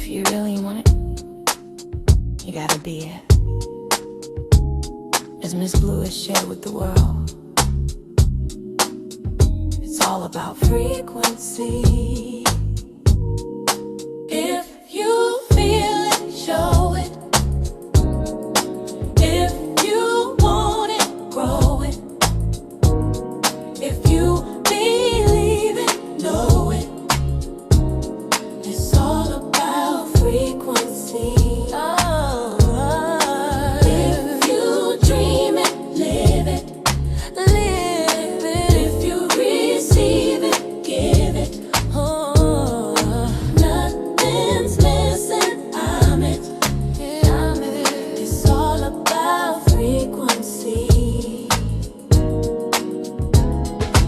If you really want it, you gotta be it. As Ms.Blue has shared with the world, it's all about frequency. If you feel it, show it. If you want it, grow it. If you believe it, know it. It's all about frequency. Oh, if you dream it, live it. Live it. If you receive it, give it. Oh, nothing's missing. I'm it. Yeah, I'm it. It's all about frequency.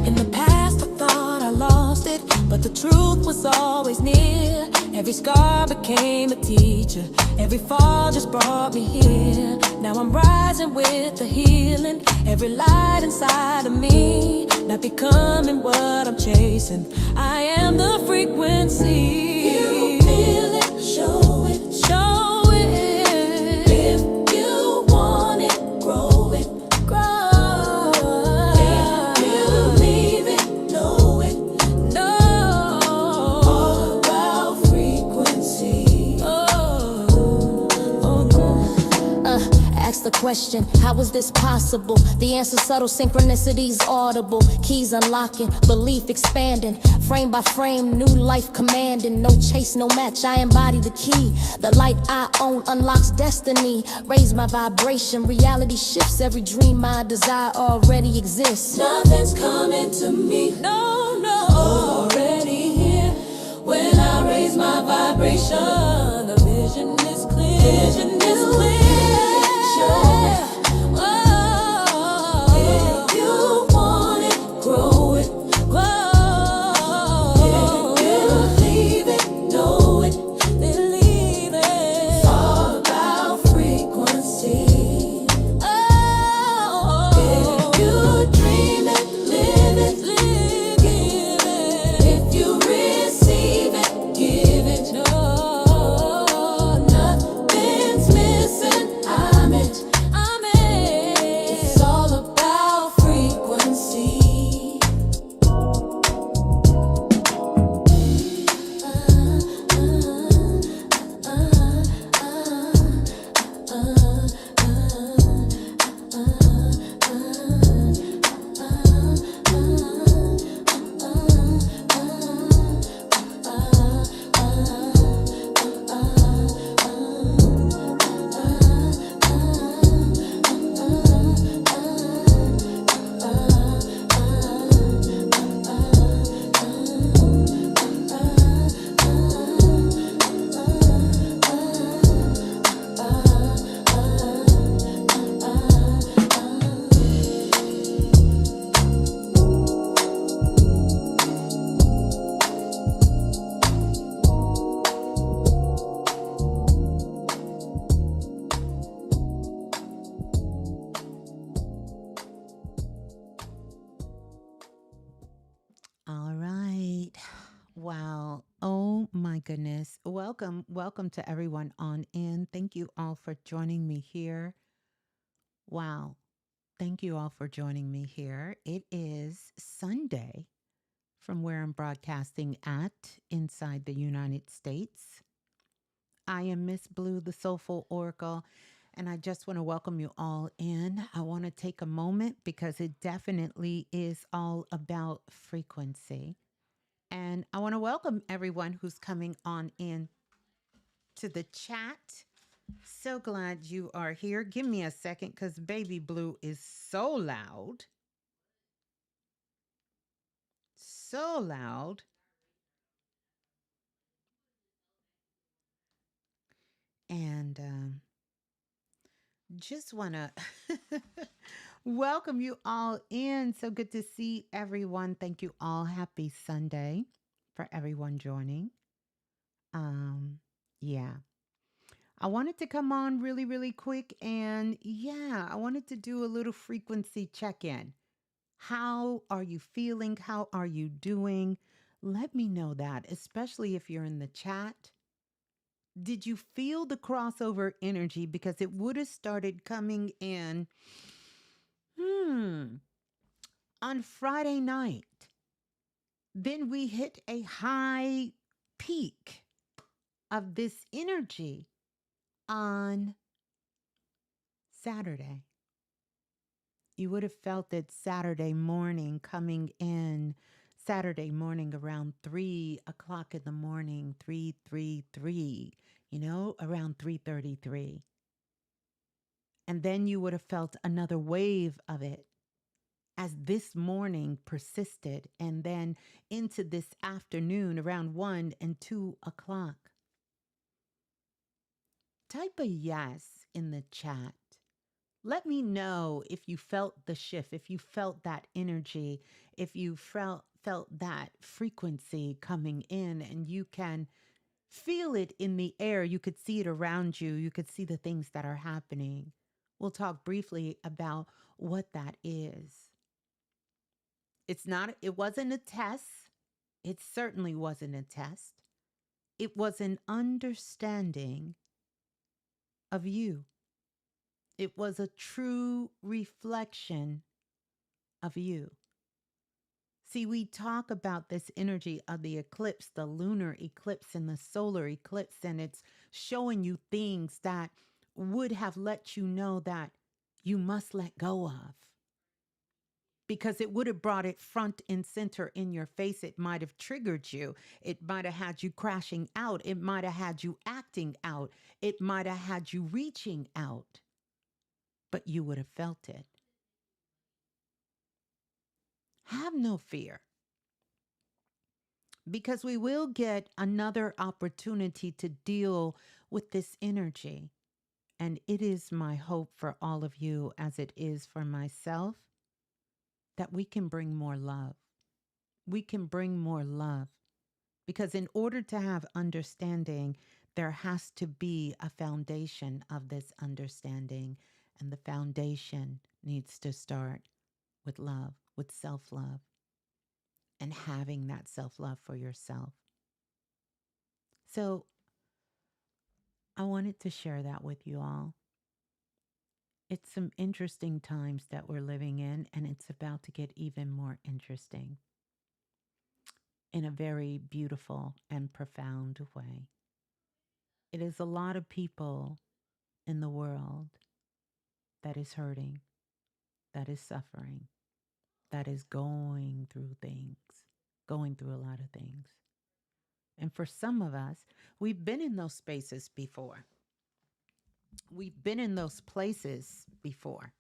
In the past, I thought I lost it, but the truth was always near. Every scar became a teacher. Every fall just brought me here. Now I'm rising with the healing. Every light inside of me, not becoming what I'm chasing. I am the frequency. You feel it, show it. Show it. If you want it, grow it. Grow. If you leave it, know it. Know. All about frequency. Ask the question, how is this possible? The answer subtle, synchronicities audible. Keys unlocking, belief expanding. Frame by frame, new life commanding. No chase, no match, I embody the key. The light I own unlocks destiny. Raise my vibration, reality shifts. Every dream I desire already exists. Nothing's coming to me, no, no. Already here. When I raise my vibration, the vision is clear. Vision is clear. If you want it, grow it. If you leave it, know it. Believe it. It's all about frequency. If you dream it, live it. Give it. If you receive it, give it. No, nothing's missing. I'm it. I'm it. It's all about frequency. All right. Wow. Oh my goodness. Welcome to everyone on in. Thank you all for joining me here. Wow. Thank you all for joining me here. It is Sunday from where I'm broadcasting at inside the United States. I am Miss Blue, the Soulful Oracle, and I just want to welcome you all in. I want to take a moment because it definitely is all about frequency. And I want to welcome everyone who's coming on in to the chat. So glad you are here. Give me a second because Baby Blue is so loud. So loud. And just want to welcome you all in. So good to see everyone. Thank you all. Happy Sunday for everyone joining. Yeah. I wanted to come on really, really quick. And yeah, I wanted to do a little frequency check in. How are you feeling? How are you doing? Let me know that, especially if you're in the chat. Did you feel the crossover energy? Because it would have started coming in hmm, on Friday night. Then we hit a high peak of this energy on Saturday. You would have felt it Saturday morning coming in, Saturday morning around 3 o'clock in the morning, 333, around 3:33. And then you would have felt another wave of it as this morning persisted, and then into this afternoon around 1 and 2 o'clock. Type a yes in the chat. Let me know if you felt the shift, if you felt that energy, if you felt that frequency coming in, and you can feel it in the air. You could see it around you. You could see the things that are happening. We'll talk briefly about what that is. It wasn't a test. It certainly wasn't a test. It was an understanding of you. It was a true reflection of you. See, we talk about this energy of the eclipse, the lunar eclipse and the solar eclipse, and it's showing you things that would have let you know that you must let go of. Because it would have brought it front and center in your face. It might have triggered you. It might have had you crashing out. It might have had you acting out. It might have had you reaching out. But you would have felt it. Have no fear. Because we will get another opportunity to deal with this energy. And it is my hope for all of you, as it is for myself, that we can bring more love. We can bring more love. Because in order to have understanding, there has to be a foundation of this understanding. And the foundation needs to start with love, with self-love, and having that self-love for yourself. So I wanted to share that with you all. It's some interesting times that we're living in, and it's about to get even more interesting in a very beautiful and profound way. It is a lot of people in the world that is hurting, that is suffering, that is going through things, going through a lot of things. And for some of us, we've been in those spaces before. We've been in those places before.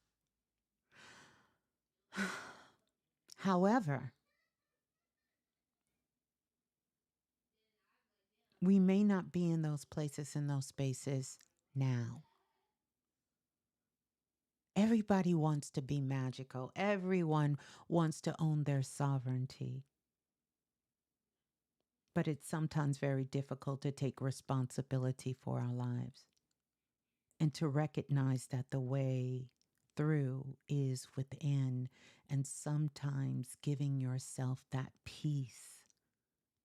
However, we may not be in those places, in those spaces now. Everybody wants to be magical. Everyone wants to own their sovereignty. But it's sometimes very difficult to take responsibility for our lives and to recognize that the way through is within, and sometimes giving yourself that peace,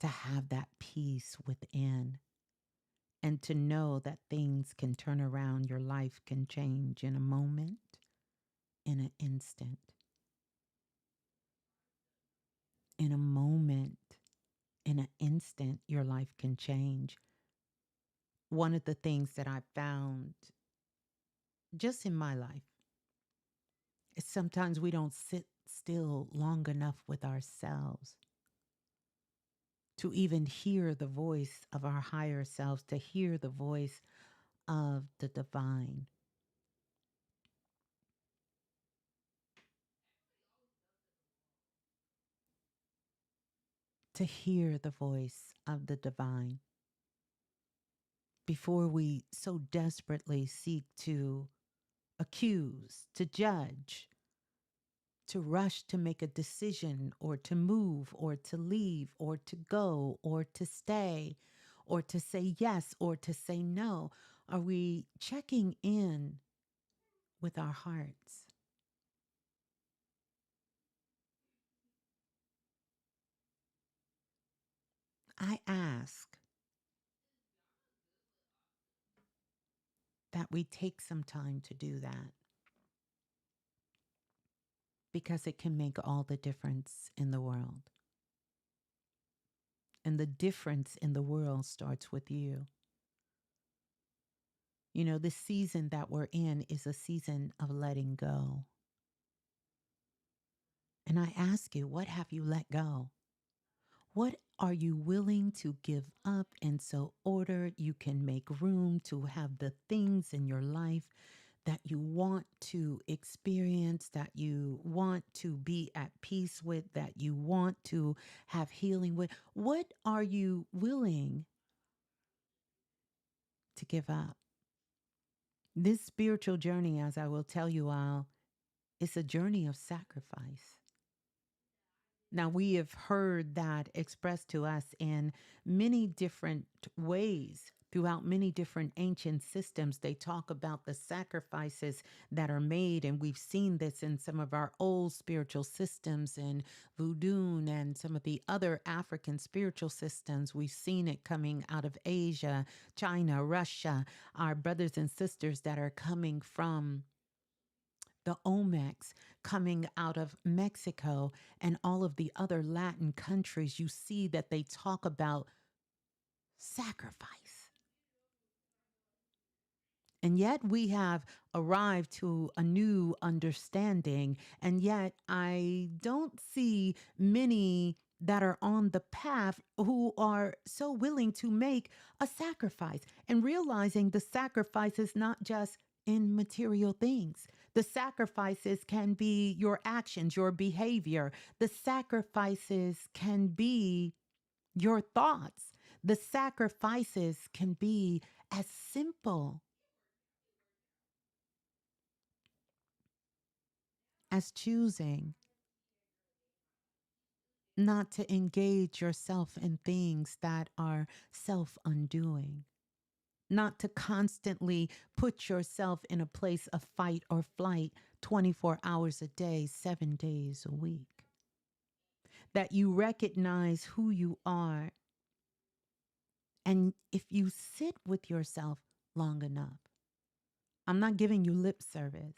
to have that peace within, and to know that things can turn around, your life can change in a moment, in an instant, in a moment, in an instant, your life can change. One of the things that I found just in my life is sometimes we don't sit still long enough with ourselves to even hear the voice of our higher selves, to hear the voice of the divine. To hear the voice of the divine before we so desperately seek to accuse, to judge, to rush to make a decision, or to move, or to leave, or to go, or to stay, or to say yes, or to say no. Are we checking in with our hearts? I ask, that we take some time to do that, because it can make all the difference in the world. And the difference in the world starts with you. You know, this season that we're in is a season of letting go. And I ask you, what have you let go? What are you willing to give up, and so order you can make room to have the things in your life that you want to experience, that you want to be at peace with, that you want to have healing with? What are you willing to give up? This spiritual journey, as I will tell you all, is a journey of sacrifice. Now, we have heard that expressed to us in many different ways throughout many different ancient systems. They talk about the sacrifices that are made, and we've seen this in some of our old spiritual systems in voodoo and some of the other African spiritual systems. We've seen it coming out of Asia, China, Russia, our brothers and sisters that are coming from the Olmecs, coming out of Mexico and all of the other Latin countries. You see that they talk about sacrifice. And yet we have arrived to a new understanding. And yet I don't see many that are on the path who are so willing to make a sacrifice, and realizing the sacrifice is not just in material things. The sacrifices can be your actions, your behavior. The sacrifices can be your thoughts. The sacrifices can be as simple as choosing not to engage yourself in things that are self undoing, not to constantly put yourself in a place of fight or flight 24 hours a day, 7 days a week. That you recognize who you are. And if you sit with yourself long enough, I'm not giving you lip service,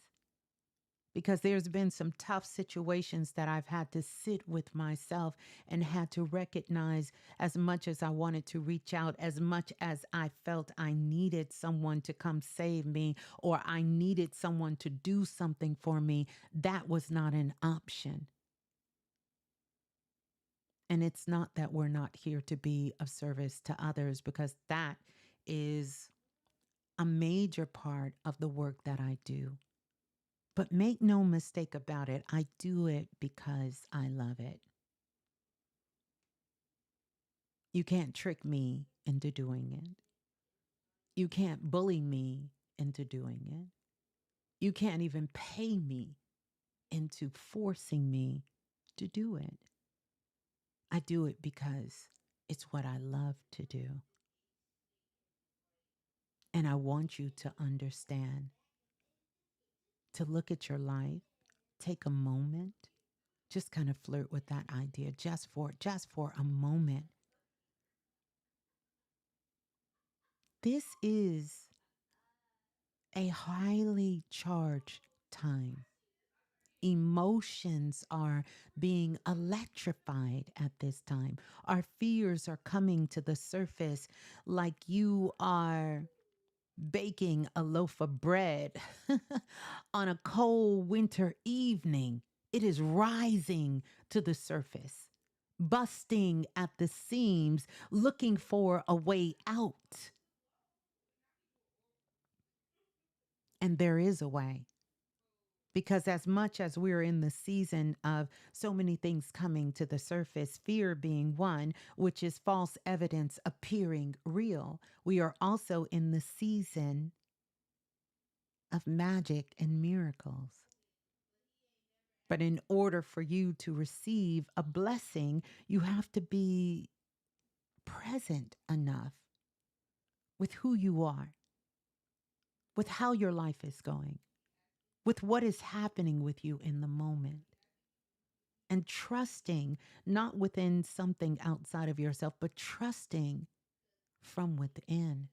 because there's been some tough situations that I've had to sit with myself and had to recognize, as much as I wanted to reach out, as much as I felt I needed someone to come save me, or I needed someone to do something for me, that was not an option. And it's not that we're not here to be of service to others, because that is a major part of the work that I do. But make no mistake about it, I do it because I love it. You can't trick me into doing it. You can't bully me into doing it. You can't even pay me into forcing me to do it. I do it because it's what I love to do. And I want you to understand, to look at your life, take a moment, just kind of flirt with that idea just for a moment. This is a highly charged time. Emotions are being electrified at this time. Our fears are coming to the surface like you are baking a loaf of bread on a cold winter evening. It is rising to the surface, busting at the seams, looking for a way out. And there is a way. Because as much as we're in the season of so many things coming to the surface, fear being one, which is false evidence appearing real, we are also in the season of magic and miracles. But in order for you to receive a blessing, you have to be present enough with who you are, with how your life is going, with what is happening with you in the moment. And trusting not within something outside of yourself, but trusting from within.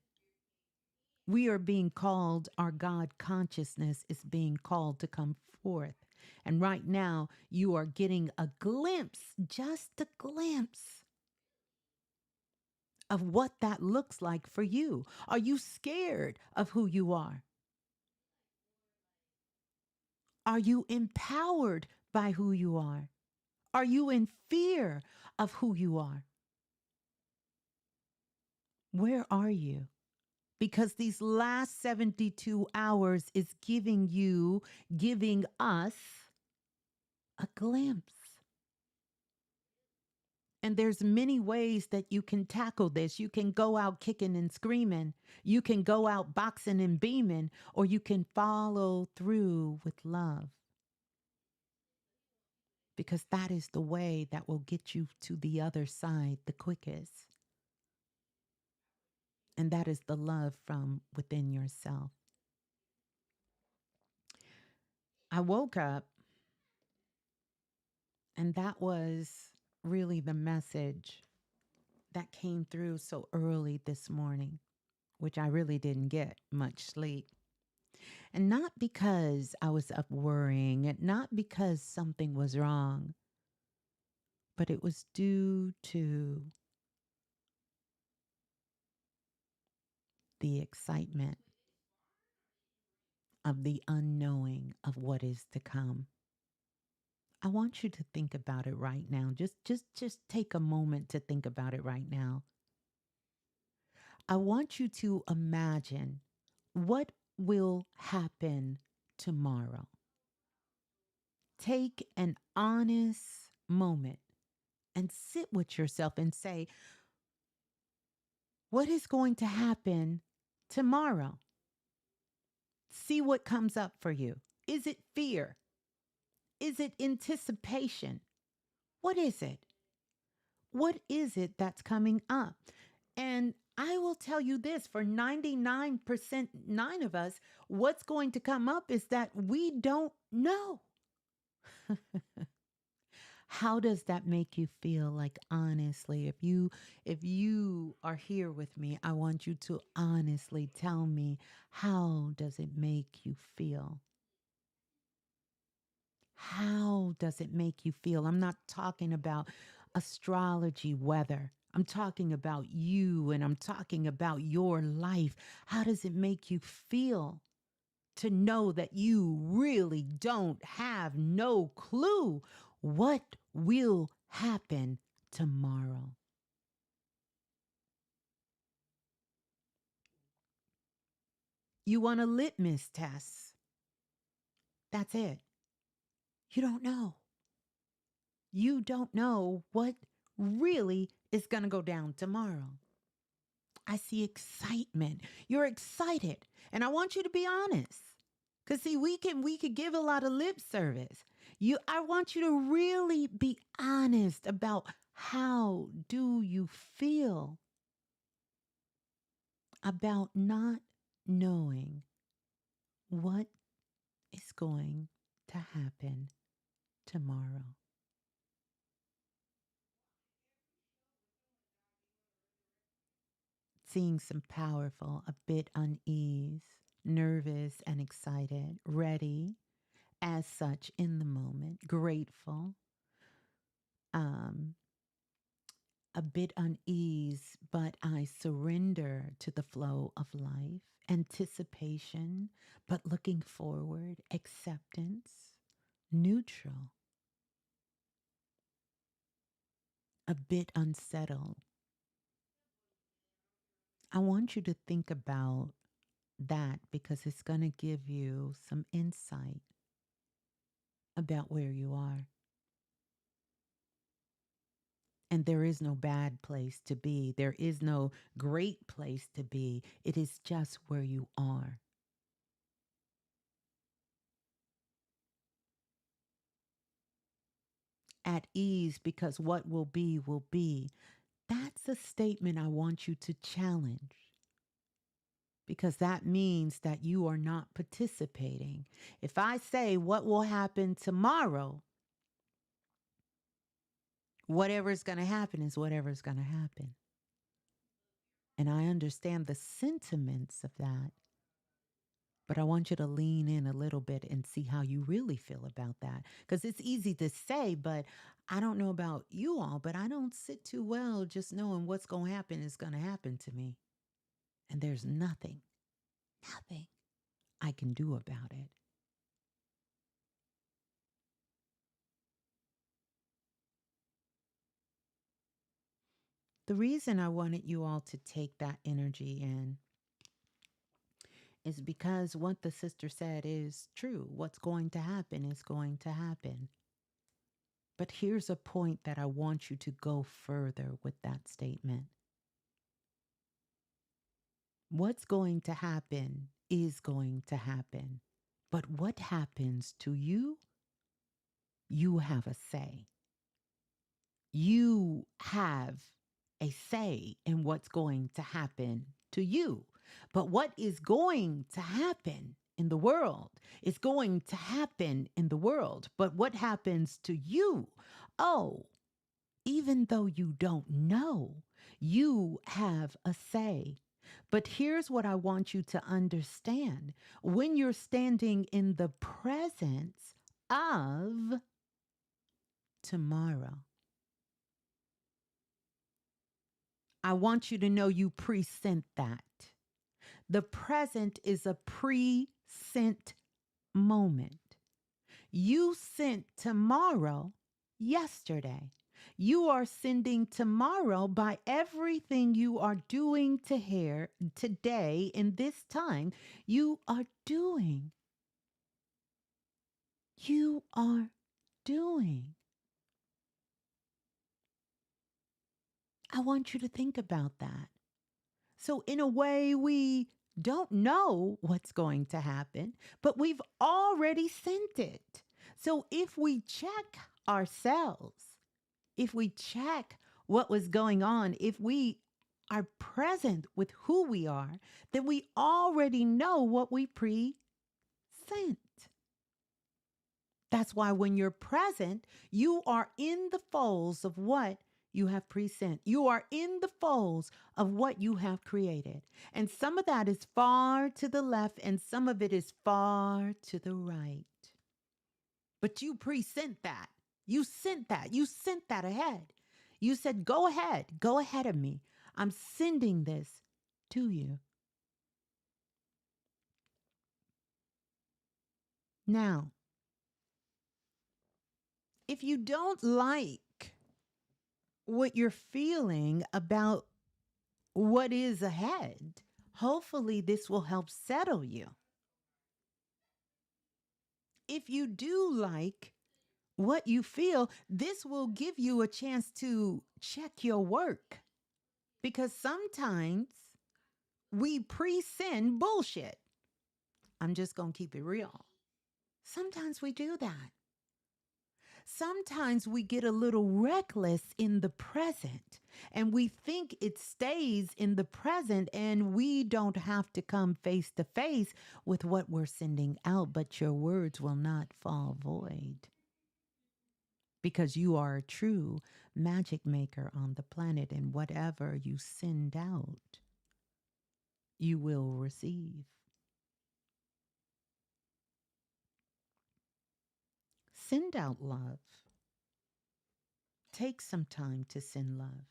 We are being called, our God consciousness is being called to come forth. And right now, you are getting a glimpse, just a glimpse of what that looks like for you. Are you scared of who you are? Are you empowered by who you are? Are you in fear of who you are? Where are you? Because these last 72 hours is giving us a glimpse. And there's many ways that you can tackle this. You can go out kicking and screaming. You can go out boxing and beaming, or you can follow through with love. Because that is the way that will get you to the other side the quickest. And that is the love from within yourself. I woke up, and that was really the message that came through so early this morning, which I really didn't get much sleep. And not because I was up worrying, and not because something was wrong, but it was due to the excitement of the unknowing of what is to come. I want you to think about it right now. Just take a moment to think about it right now. I want you to imagine what will happen tomorrow. Take an honest moment and sit with yourself and say, what is going to happen tomorrow? See what comes up for you. Is it fear? Is it anticipation? What is it? What is it that's coming up? And I will tell you this, for 99% nine of us, what's going to come up is that we don't know. How does that make you feel? Like, honestly, if you are here with me, I want you to honestly tell me, how does it make you feel? How does it make you feel? I'm not talking about astrology, weather. I'm talking about you, and I'm talking about your life. How does it make you feel to know that you really don't have no clue what will happen tomorrow? You want a litmus test. That's it. You don't know. You don't know what really is going to go down tomorrow. I see excitement. You're excited. And I want you to be honest. Cuz see, we could give a lot of lip service. I want you to really be honest about, how do you feel about not knowing what is going to happen tomorrow. Seeing some powerful, a bit unease, nervous and excited, ready as such in the moment, grateful, um, a bit unease, but I surrender to the flow of life, anticipation, but looking forward, acceptance, neutral, a bit unsettled. I want you to think about that, because it's going to give you some insight about where you are. And there is no bad place to be. There is no great place to be. It is just where you are. At ease, because what will be will be. That's a statement I want you to challenge, because that means that you are not participating. If I say what will happen tomorrow, whatever's going to happen is whatever's going to happen. And I understand the sentiments of that. But I want you to lean in a little bit and see how you really feel about that. Because it's easy to say, but I don't know about you all, but I don't sit too well just knowing what's going to happen is going to happen to me. And there's nothing I can do about it. The reason I wanted you all to take that energy in is because what the sister said is true. What's going to happen is going to happen. But here's a point that I want you to go further with that statement. What's going to happen is going to happen. But what happens to you, you have a say. You have a say in what's going to happen to you. But what is going to happen in the world is going to happen in the world. But what happens to you? Oh, even though you don't know, you have a say. But here's what I want you to understand. When you're standing in the presence of tomorrow, I want you to know you present that. The present is a present moment. You sent tomorrow yesterday. You are sending tomorrow by everything you are doing to here today in this time. You are doing. You are doing. I want you to think about that. So, in a way, we don't know what's going to happen, but we've already sent it. So, if we check ourselves, if we check what was going on, if we are present with who we are, then we already know what we present. That's why when you're present, you are in the folds of what you have present. You are in the folds of what you have created. And some of that is far to the left and some of it is far to the right. But you present that. You sent that. You sent that ahead. You said, go ahead of me. I'm sending this to you. Now, if you don't like what you're feeling about what is ahead, hopefully this will help settle you. If you do like what you feel, this will give you a chance to check your work. Because sometimes we pre-send bullshit. I'm just going to keep it real. Sometimes we do that. Sometimes we get a little reckless in the present and we think it stays in the present and we don't have to come face to face with what we're sending out, but your words will not fall void because you are a true magic maker on the planet, and whatever you send out, you will receive. Send out love. Take some time to send love.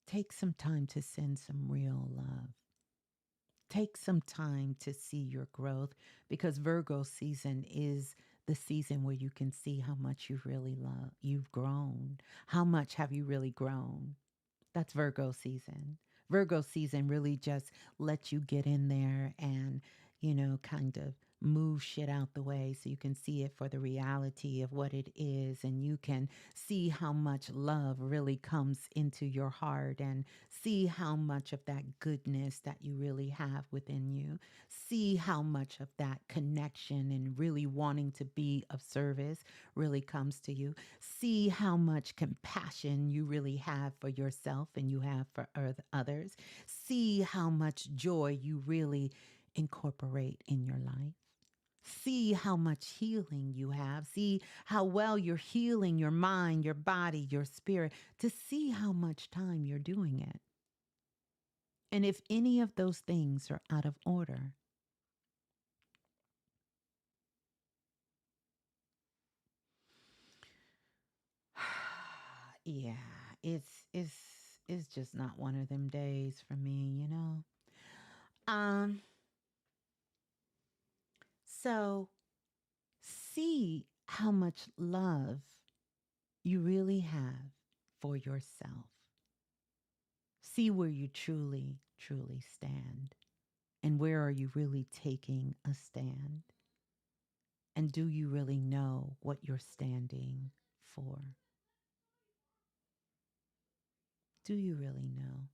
Take some time to send some real love. Take some time to see your growth, because Virgo season is the season where you can see how much you really love. You've grown. How much have you really grown? That's Virgo season. Virgo season really just lets you get in there and, kind of move shit out the way so you can see it for the reality of what it is. And you can see how much love really comes into your heart and see how much of that goodness that you really have within you. See how much of that connection and really wanting to be of service really comes to you. See how much compassion you really have for yourself and you have for others. See how much joy you really incorporate in your life. See how much healing you have. See how well you're healing your mind, your body, your spirit, to see how much time you're doing it. And if any of those things are out of order, yeah, it's it's it's just not one of them days for me. Um, so see how much love you really have for yourself. See where you truly, truly stand. And where are you really taking a stand? And do you really know what you're standing for? Do you really know?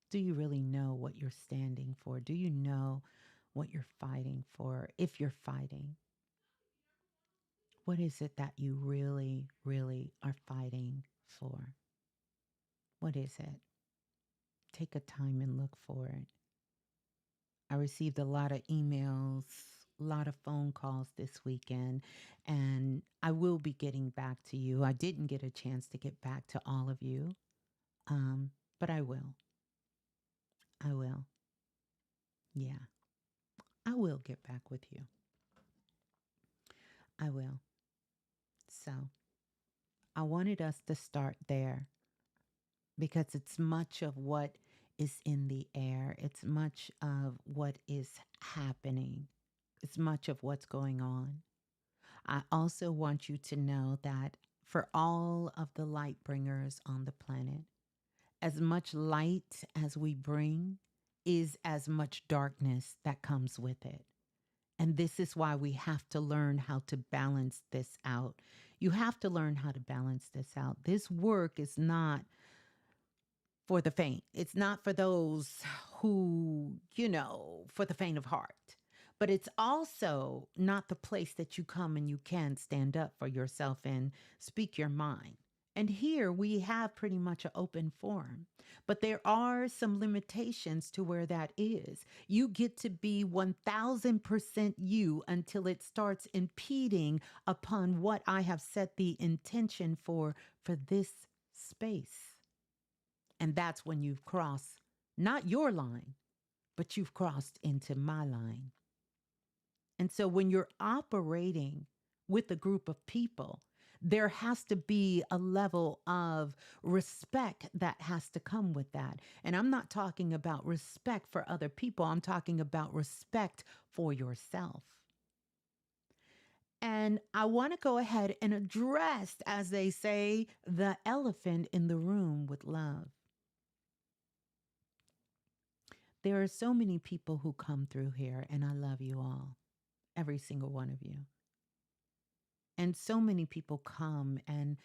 Do you really know what you're standing for? Do you know what you're fighting for? If you're fighting, what is it that you really, really are fighting for? What is it? Take a time and look for it. I received a lot of emails, a lot of phone calls this weekend, and I will be getting back to you. I didn't get a chance to get back to all of you, but I will. I will. Yeah, I will get back with you. I will. So I wanted us to start there because it's much of what is in the air, it's much of what is happening, it's much of what's going on. I also want you to know that for all of the light bringers on the planet, as much light as we bring is as much darkness that comes with it. And this is why we have to learn how to balance this out. You have to learn how to balance this out. This work is not for the faint. It's not for those who, for the faint of heart. But it's also not the place that you come and you can stand up for yourself and speak your mind. And here we have pretty much an open forum. But there are some limitations to where that is. You get to be 1000% you until it starts impeding upon what I have set the intention for this space. And that's when you've crossed not your line, but you've crossed into my line. And so when you're operating with a group of people, there has to be a level of respect that has to come with that. And I'm not talking about respect for other people, I'm talking about respect for yourself. And I want to go ahead and address, as they say, the elephant in the room with love. There are so many people who come through here, and I love you all, every single one of you. And so many people come, and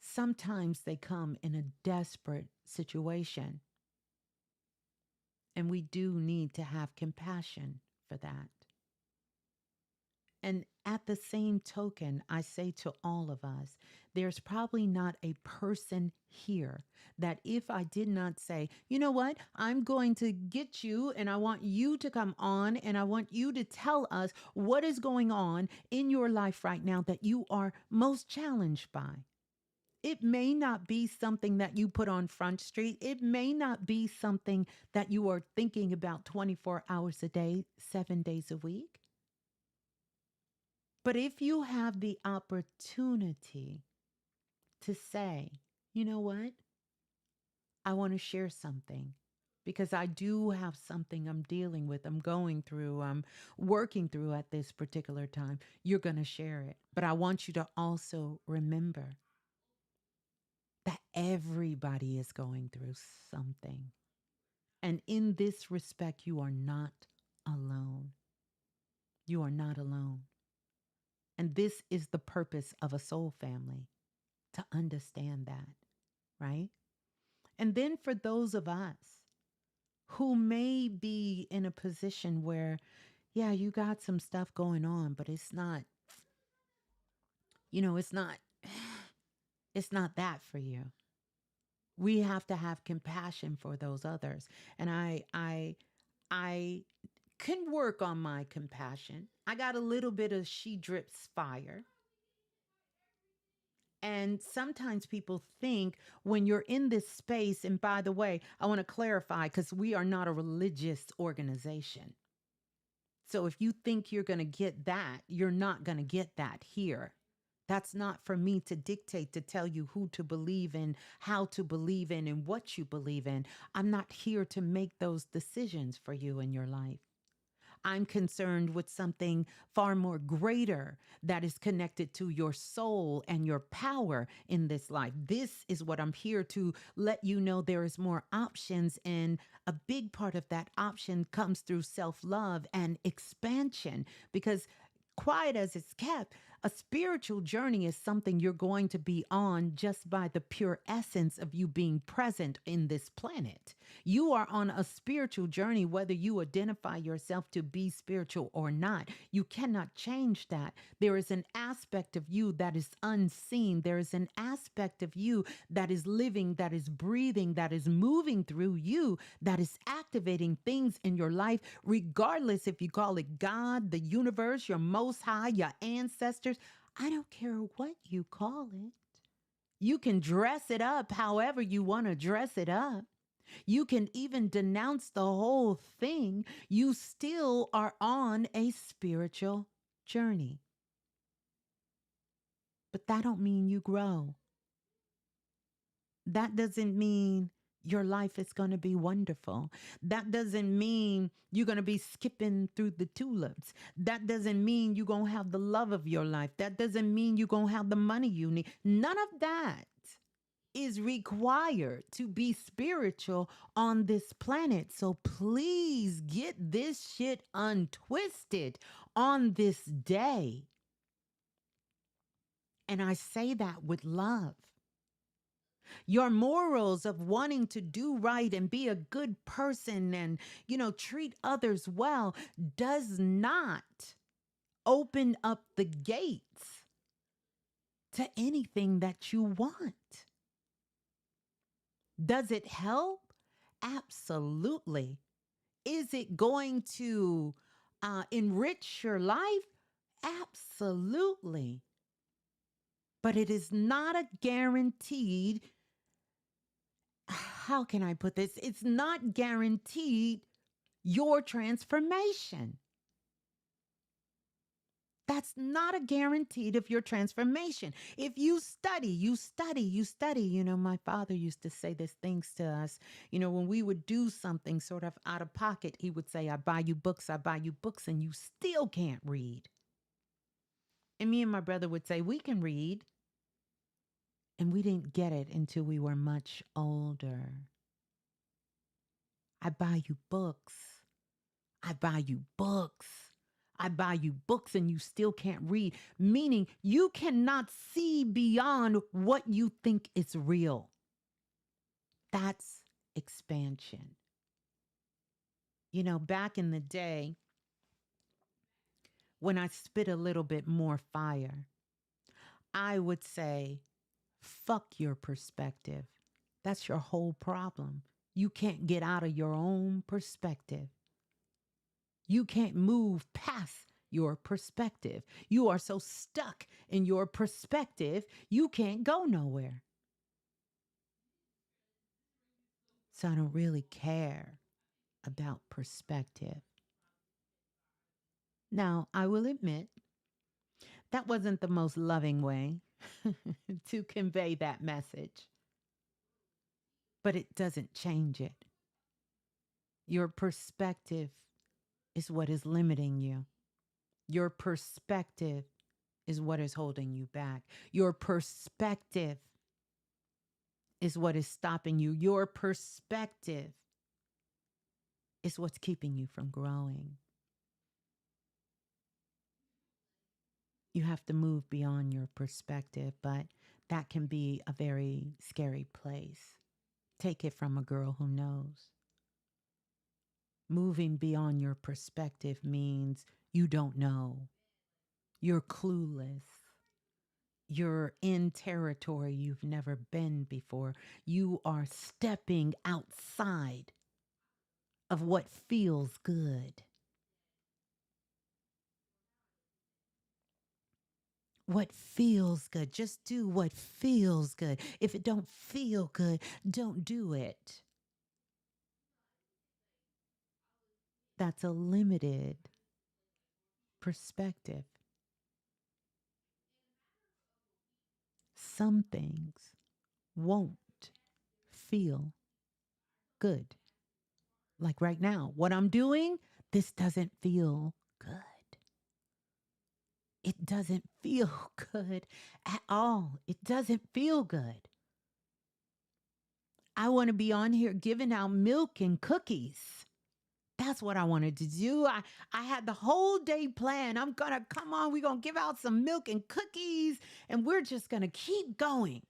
sometimes they come in a desperate situation. And we do need to have compassion for that. And at the same token, I say to all of us, there's probably not a person here that if I did not say, you know what, I'm going to get you and I want you to come on and I want you to tell us what is going on in your life right now that you are most challenged by. It may not be something that you put on Front Street. It may not be something that you are thinking about 24 hours a day, 7 days a week. But if you have the opportunity to say, you know what, I want to share something because I do have something I'm dealing with, I'm going through, I'm working through at this particular time, you're going to share it. But I want you to also remember that everybody is going through something. And in this respect, you are not alone. You are not alone. And this is the purpose of a soul family, to understand that, right? And then for those of us who may be in a position where, yeah, you got some stuff going on, but it's not, it's not, it's not that for you. We have to have compassion for those others. And I can work on my compassion. I got a little bit of she drips fire. And sometimes people think when you're in this space, and by the way, I want to clarify because we are not a religious organization. So if you think you're going to get that, you're not going to get that here. That's not for me to dictate, to tell you who to believe in, how to believe in, and what you believe in. I'm not here to make those decisions for you in your life. I'm concerned with something far more greater that is connected to your soul and your power in this life. This is what I'm here to let you know. There is more options, and a big part of that option comes through self-love and expansion, because quiet as it's kept, a spiritual journey is something you're going to be on just by the pure essence of you being present in this planet. You are on a spiritual journey, whether you identify yourself to be spiritual or not. You cannot change that. There is an aspect of you that is unseen. There is an aspect of you that is living, that is breathing, that is moving through you, that is activating things in your life, regardless if you call it God, the universe, your most high, your ancestors. I don't care what you call it. You can dress it up however you want to dress it up. You can even denounce the whole thing. You still are on a spiritual journey. But that don't mean you grow. That doesn't mean your life is going to be wonderful. That doesn't mean you're going to be skipping through the tulips. That doesn't mean you're going to have the love of your life. That doesn't mean you're going to have the money you need. None of that is required to be spiritual on this planet. So please get this shit untwisted on this day. And I say that with love. Your morals of wanting to do right and be a good person and, treat others well does not open up the gates to anything that you want. Does it help? Absolutely. Is it going to enrich your life? Absolutely. But it is not a guaranteed. How can I put this? It's not guaranteed your transformation. That's not a guarantee of your transformation. If you study, you study, you study. My father used to say these things to us. When we would do something sort of out of pocket, he would say, I buy you books, and you still can't read. And me and my brother would say, we can read. And we didn't get it until we were much older. I buy you books. I buy you books. I buy you books and you still can't read, meaning you cannot see beyond what you think is real. That's expansion. Back in the day, when I spit a little bit more fire, I would say, fuck your perspective. That's your whole problem. You can't get out of your own perspective. You can't move past your perspective. You are so stuck in your perspective, you can't go nowhere. So I don't really care about perspective. Now, I will admit, that wasn't the most loving way to convey that message, but it doesn't change it. Your perspective is what is limiting you. Your perspective is what is holding you back. Your perspective is what is stopping you. Your perspective is what's keeping you from growing. You have to move beyond your perspective, but that can be a very scary place. Take it from a girl who knows. Moving beyond your perspective means you don't know. You're clueless. You're in territory you've never been before. You are stepping outside of what feels good. what feels good. Just do what feels good. If it don't feel good, don't do it. That's a limited perspective. Some things won't feel good. Like right now, what I'm doing, this doesn't feel good. It doesn't feel good at all. It doesn't feel good. I want to be on here giving out milk and cookies. That's what I wanted to do. I had the whole day planned. I'm going to come on. We're going to give out some milk and cookies, and we're just going to keep going.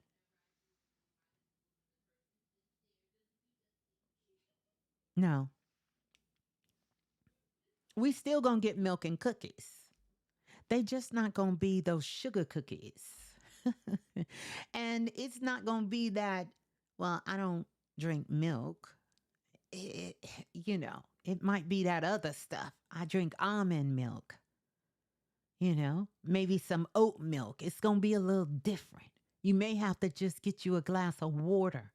No, we still going to get milk and cookies. They just not going to be those sugar cookies. And it's not going to be that, well, I don't drink milk. It, it might be that other stuff. I drink almond milk, maybe some oat milk. It's going to be a little different. You may have to just get you a glass of water.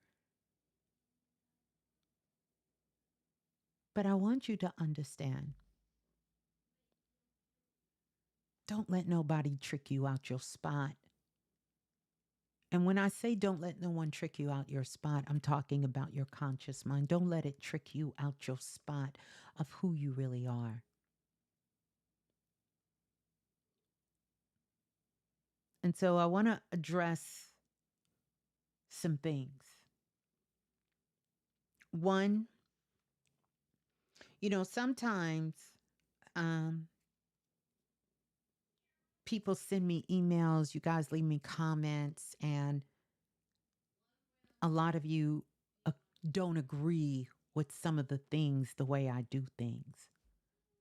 But I want you to understand, don't let nobody trick you out your spot. And when I say don't let no one trick you out your spot, I'm talking about your conscious mind. Don't let it trick you out your spot of who you really are. And so I want to address some things. One, sometimes people send me emails, you guys leave me comments, and a lot of you don't agree with some of the things, the way I do things.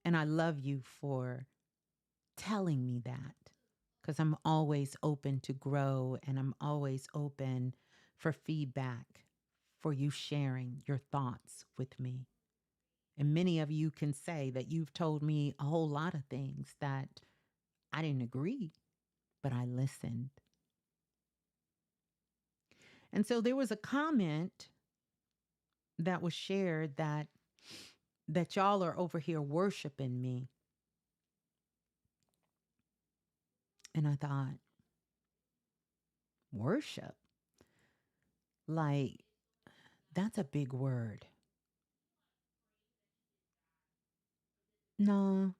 And I love you for telling me that, because I'm always open to grow, and I'm always open for feedback, for you sharing your thoughts with me. And many of you can say that you've told me a whole lot of things that I didn't agree, but I listened. And so there was a comment that was shared that y'all are over here worshiping me. And I thought, worship? Like, that's a big word. No,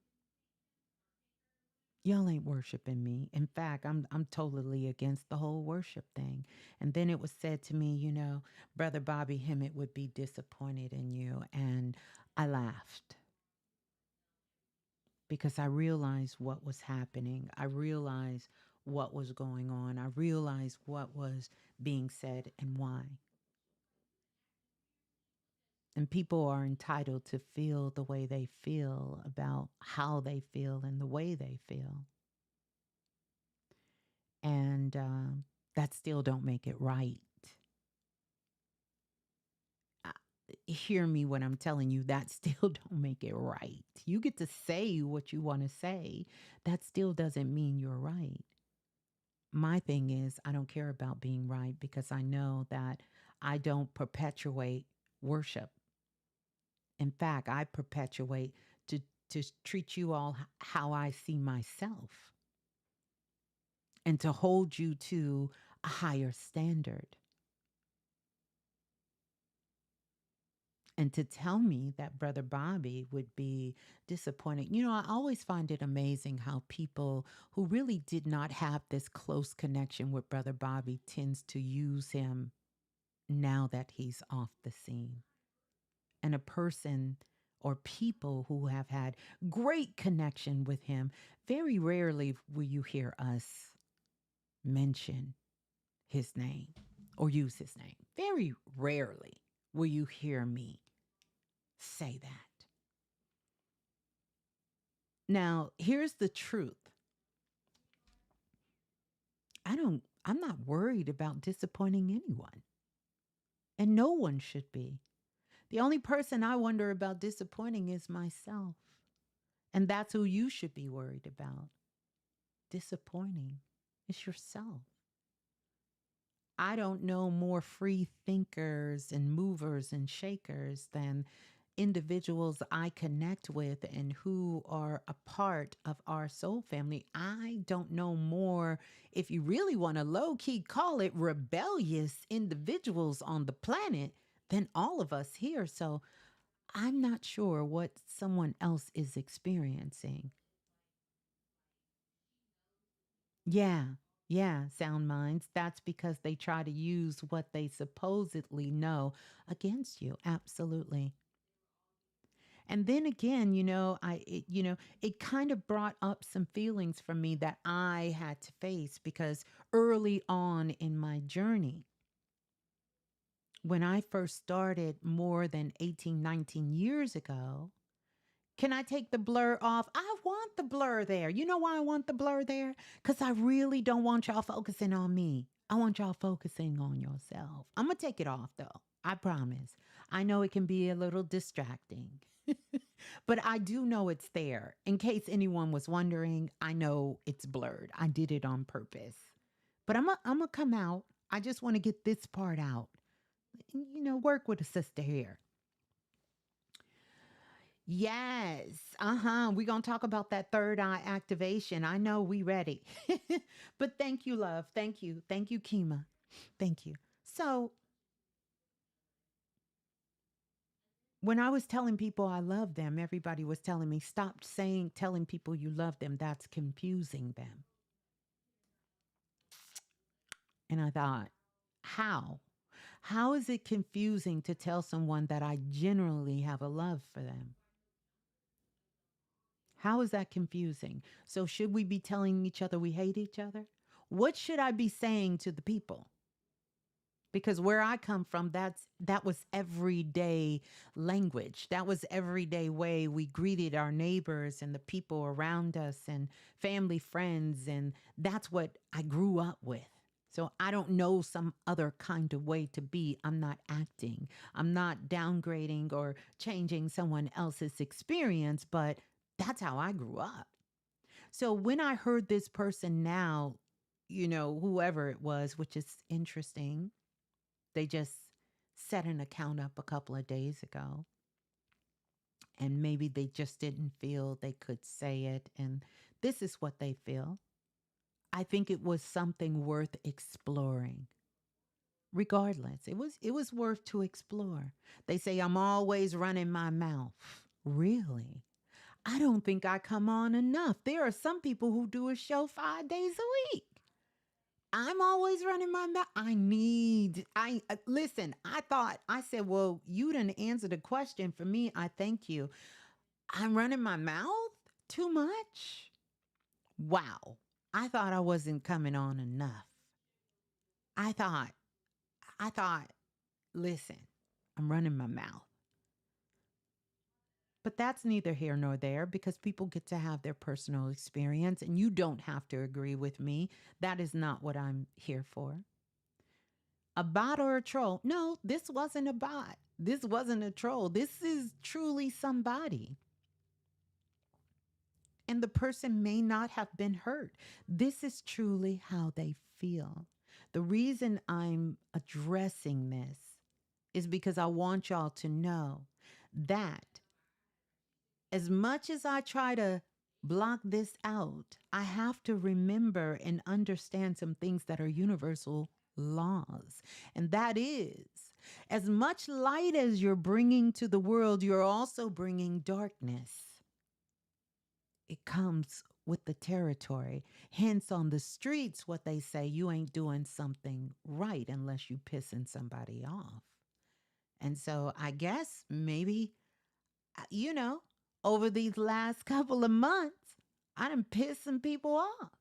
y'all ain't worshiping me. In fact, I'm totally against the whole worship thing. And then it was said to me, Brother Bobby Hemmett would be disappointed in you. And I laughed because I realized what was happening. I realized what was going on. I realized what was being said and why. And people are entitled to feel the way they feel about how they feel and the way they feel. And that still don't make it right. Hear me when I'm telling you, that still don't make it right. You get to say what you want to say. That still doesn't mean you're right. My thing is, I don't care about being right, because I know that I don't perpetuate worship. In fact, I perpetuate to treat you all how I see myself, and to hold you to a higher standard. And to tell me that Brother Bobby would be disappointed. I always find it amazing how people who really did not have this close connection with Brother Bobby tends to use him now that he's off the scene. And a person or people who have had great connection with him, very rarely will you hear us mention his name or use his name. Very rarely will you hear me say that. Now, here's the truth. I'm not worried about disappointing anyone. And no one should be. The only person I wonder about disappointing is myself. And that's who you should be worried about. Disappointing. It's yourself. I don't know more free thinkers and movers and shakers than individuals I connect with and who are a part of our soul family. I don't know more, if you really want to low key call it, rebellious individuals on the planet than all of us here. So I'm not sure what someone else is experiencing. Yeah. Yeah, sound minds. That's because they try to use what they supposedly know against you. Absolutely. And then again, it kind of brought up some feelings for me that I had to face because early on in my journey, when I first started more than 18, 19 years ago, can I take the blur off? I want the blur there. You know why I want the blur there? Because I really don't want y'all focusing on me. I want y'all focusing on yourself. I'm going to take it off though. I promise. I know it can be a little distracting, but I do know it's there. In case anyone was wondering, I know it's blurred. I did it on purpose. But I'm going to come out. I just want to get this part out. Work with a sister here. Yes. Uh-huh. We're going to talk about that third eye activation. I know we ready. But thank you, love. Thank you. Thank you, Kima. Thank you. So, when I was telling people I love them, everybody was telling me, stop telling people you love them. That's confusing them. And I thought, how? How is it confusing to tell someone that I generally have a love for them? How is that confusing? So, should we be telling each other we hate each other? What should I be saying to the people? Because where I come from, that was everyday language. That was everyday way we greeted our neighbors and the people around us and family friends, and that's what I grew up with. So I don't know some other kind of way to be. I'm not acting. I'm not downgrading or changing someone else's experience, but that's how I grew up. So when I heard this person now, whoever it was, which is interesting, they just set an account up a couple of days ago, and maybe they just didn't feel they could say it. And this is what they feel. I think it was something worth exploring. Regardless, it was worth to explore. They say I'm always running my mouth. Really? I don't think I come on enough. There are some people who do a show 5 days a week. I'm always running my mouth. Listen, I said, well, you didn't answer the question for me. I thank you. I'm running my mouth too much. Wow. I thought I wasn't coming on enough. I thought, listen, I'm running my mouth. But that's neither here nor there because people get to have their personal experience and you don't have to agree with me. That is not what I'm here for. A bot or a troll? No, this wasn't a bot. This wasn't a troll. This is truly somebody. And the person may not have been hurt. This is truly how they feel. The reason I'm addressing this is because I want y'all to know that as much as I try to block this out, I have to remember and understand some things that are universal laws. And that is, as much light as you're bringing to the world, you're also bringing darkness. It comes with the territory. Hence, on the streets, what they say, you ain't doing something right unless you pissing somebody off. And so I guess maybe, you know, over these last couple of months, I done pissed some people off.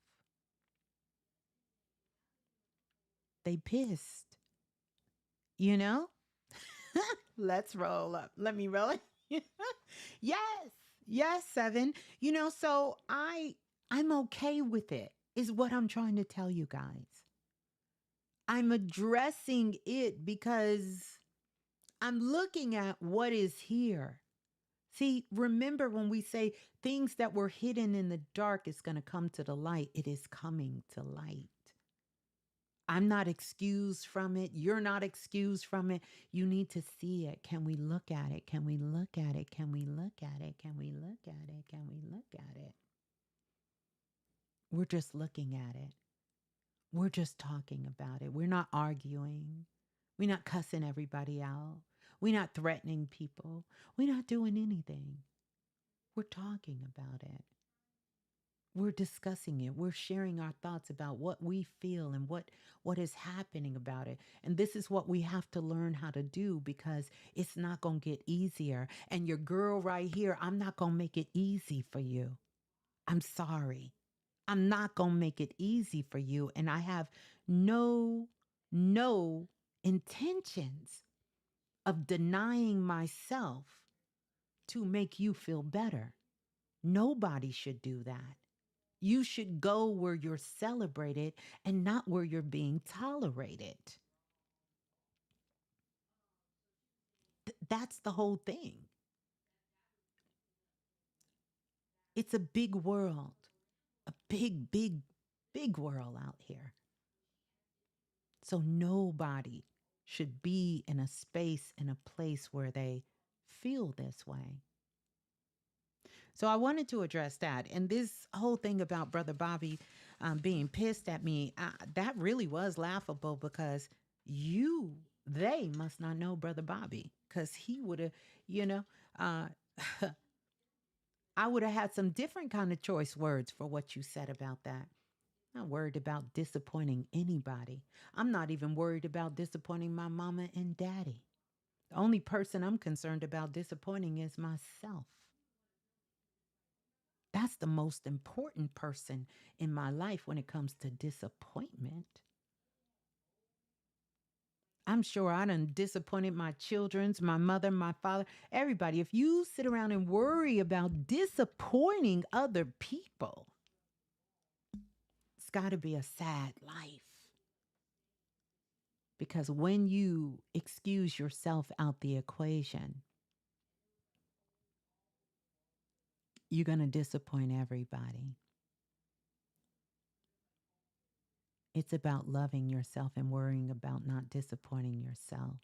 They pissed, you know? Let's roll up. Let me roll it. Yes. Yes, Seven. So I'm okay with it, is what I'm trying to tell you guys. I'm addressing it because I'm looking at what is here. See, remember when we say things that were hidden in the dark is going to come to the light, it is coming to light. I'm not excused from it. You're not excused from it. You need to see it. Can we look at it? Can we look at it? Can we look at it? Can we look at it? Can we look at it? We're just looking at it. We're just talking about it. We're not arguing. We're not cussing everybody out. We're not threatening people. We're not doing anything. We're talking about it. We're discussing it. We're sharing our thoughts about what we feel and what is happening about it. And this is what we have to learn how to do, because it's not going to get easier. And your girl right here, I'm not going to make it easy for you. I'm sorry. I'm not going to make it easy for you. And I have no intentions of denying myself to make you feel better. Nobody should do that. You should go where you're celebrated and not where you're being tolerated. That's the whole thing. It's a big world, a big world out here. So nobody should be in a space, in a place where they feel this way. So I wanted to address that. And this whole thing about Brother Bobby being pissed at me, that really was laughable, because they must not know Brother Bobby, because he would have, you know, uh, I would have had some different kind of choice words for what you said about that. Not worried about disappointing anybody. I'm not even worried about disappointing my mama and daddy. The only person I'm concerned about disappointing is myself. That's the most important person in my life when it comes to disappointment. I'm sure I done disappointed my children's, my mother, my father, everybody. If you sit around and worry about disappointing other people, it's got to be a sad life. Because when you excuse yourself out the equation, you're going to disappoint everybody. It's about loving yourself and worrying about not disappointing yourself.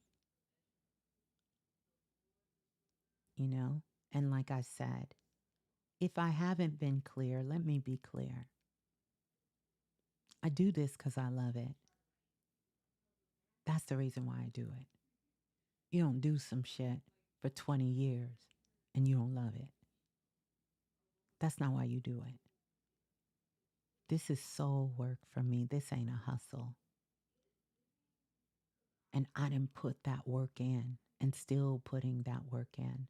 You know? And like I said, if I haven't been clear, let me be clear. I do this because I love it. That's the reason why I do it. You don't do some shit for 20 years and you don't love it. That's not why you do it. This is soul work for me. This ain't a hustle. And I didn't put that work in and still putting that work in.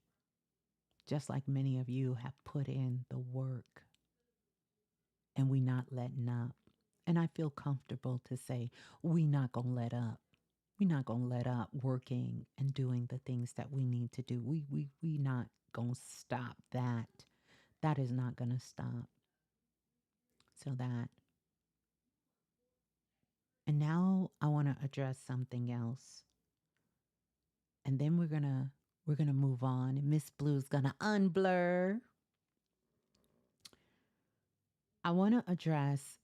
Just like many of you have put in the work and we not letting up. And I feel comfortable to say we not going to let up. We're not going to let up working and doing the things that we need to do. We not going to stop that. That is not going to stop. So that. And now I want to address something else. And then we're going to move on. And Ms.Blue's going to unblur. I want to address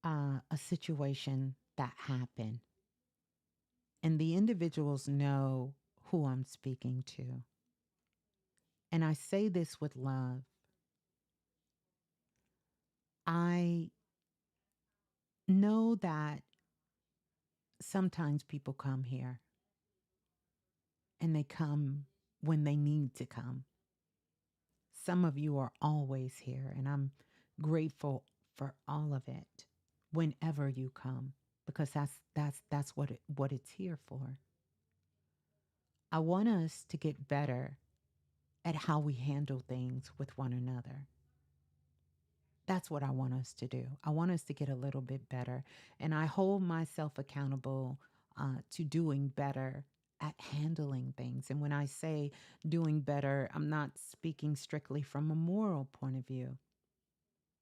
a situation that happened. And the individuals know who I'm speaking to. And I say this with love. I know that sometimes people come here and they come when they need to come. Some of you are always here, and I'm grateful for all of it whenever you come, because that's what it's here for. I want us to get better at how we handle things with one another. That's what I want us to do. I want us to get a little bit better. And I hold myself accountable to doing better at handling things. And when I say doing better, I'm not speaking strictly from a moral point of view,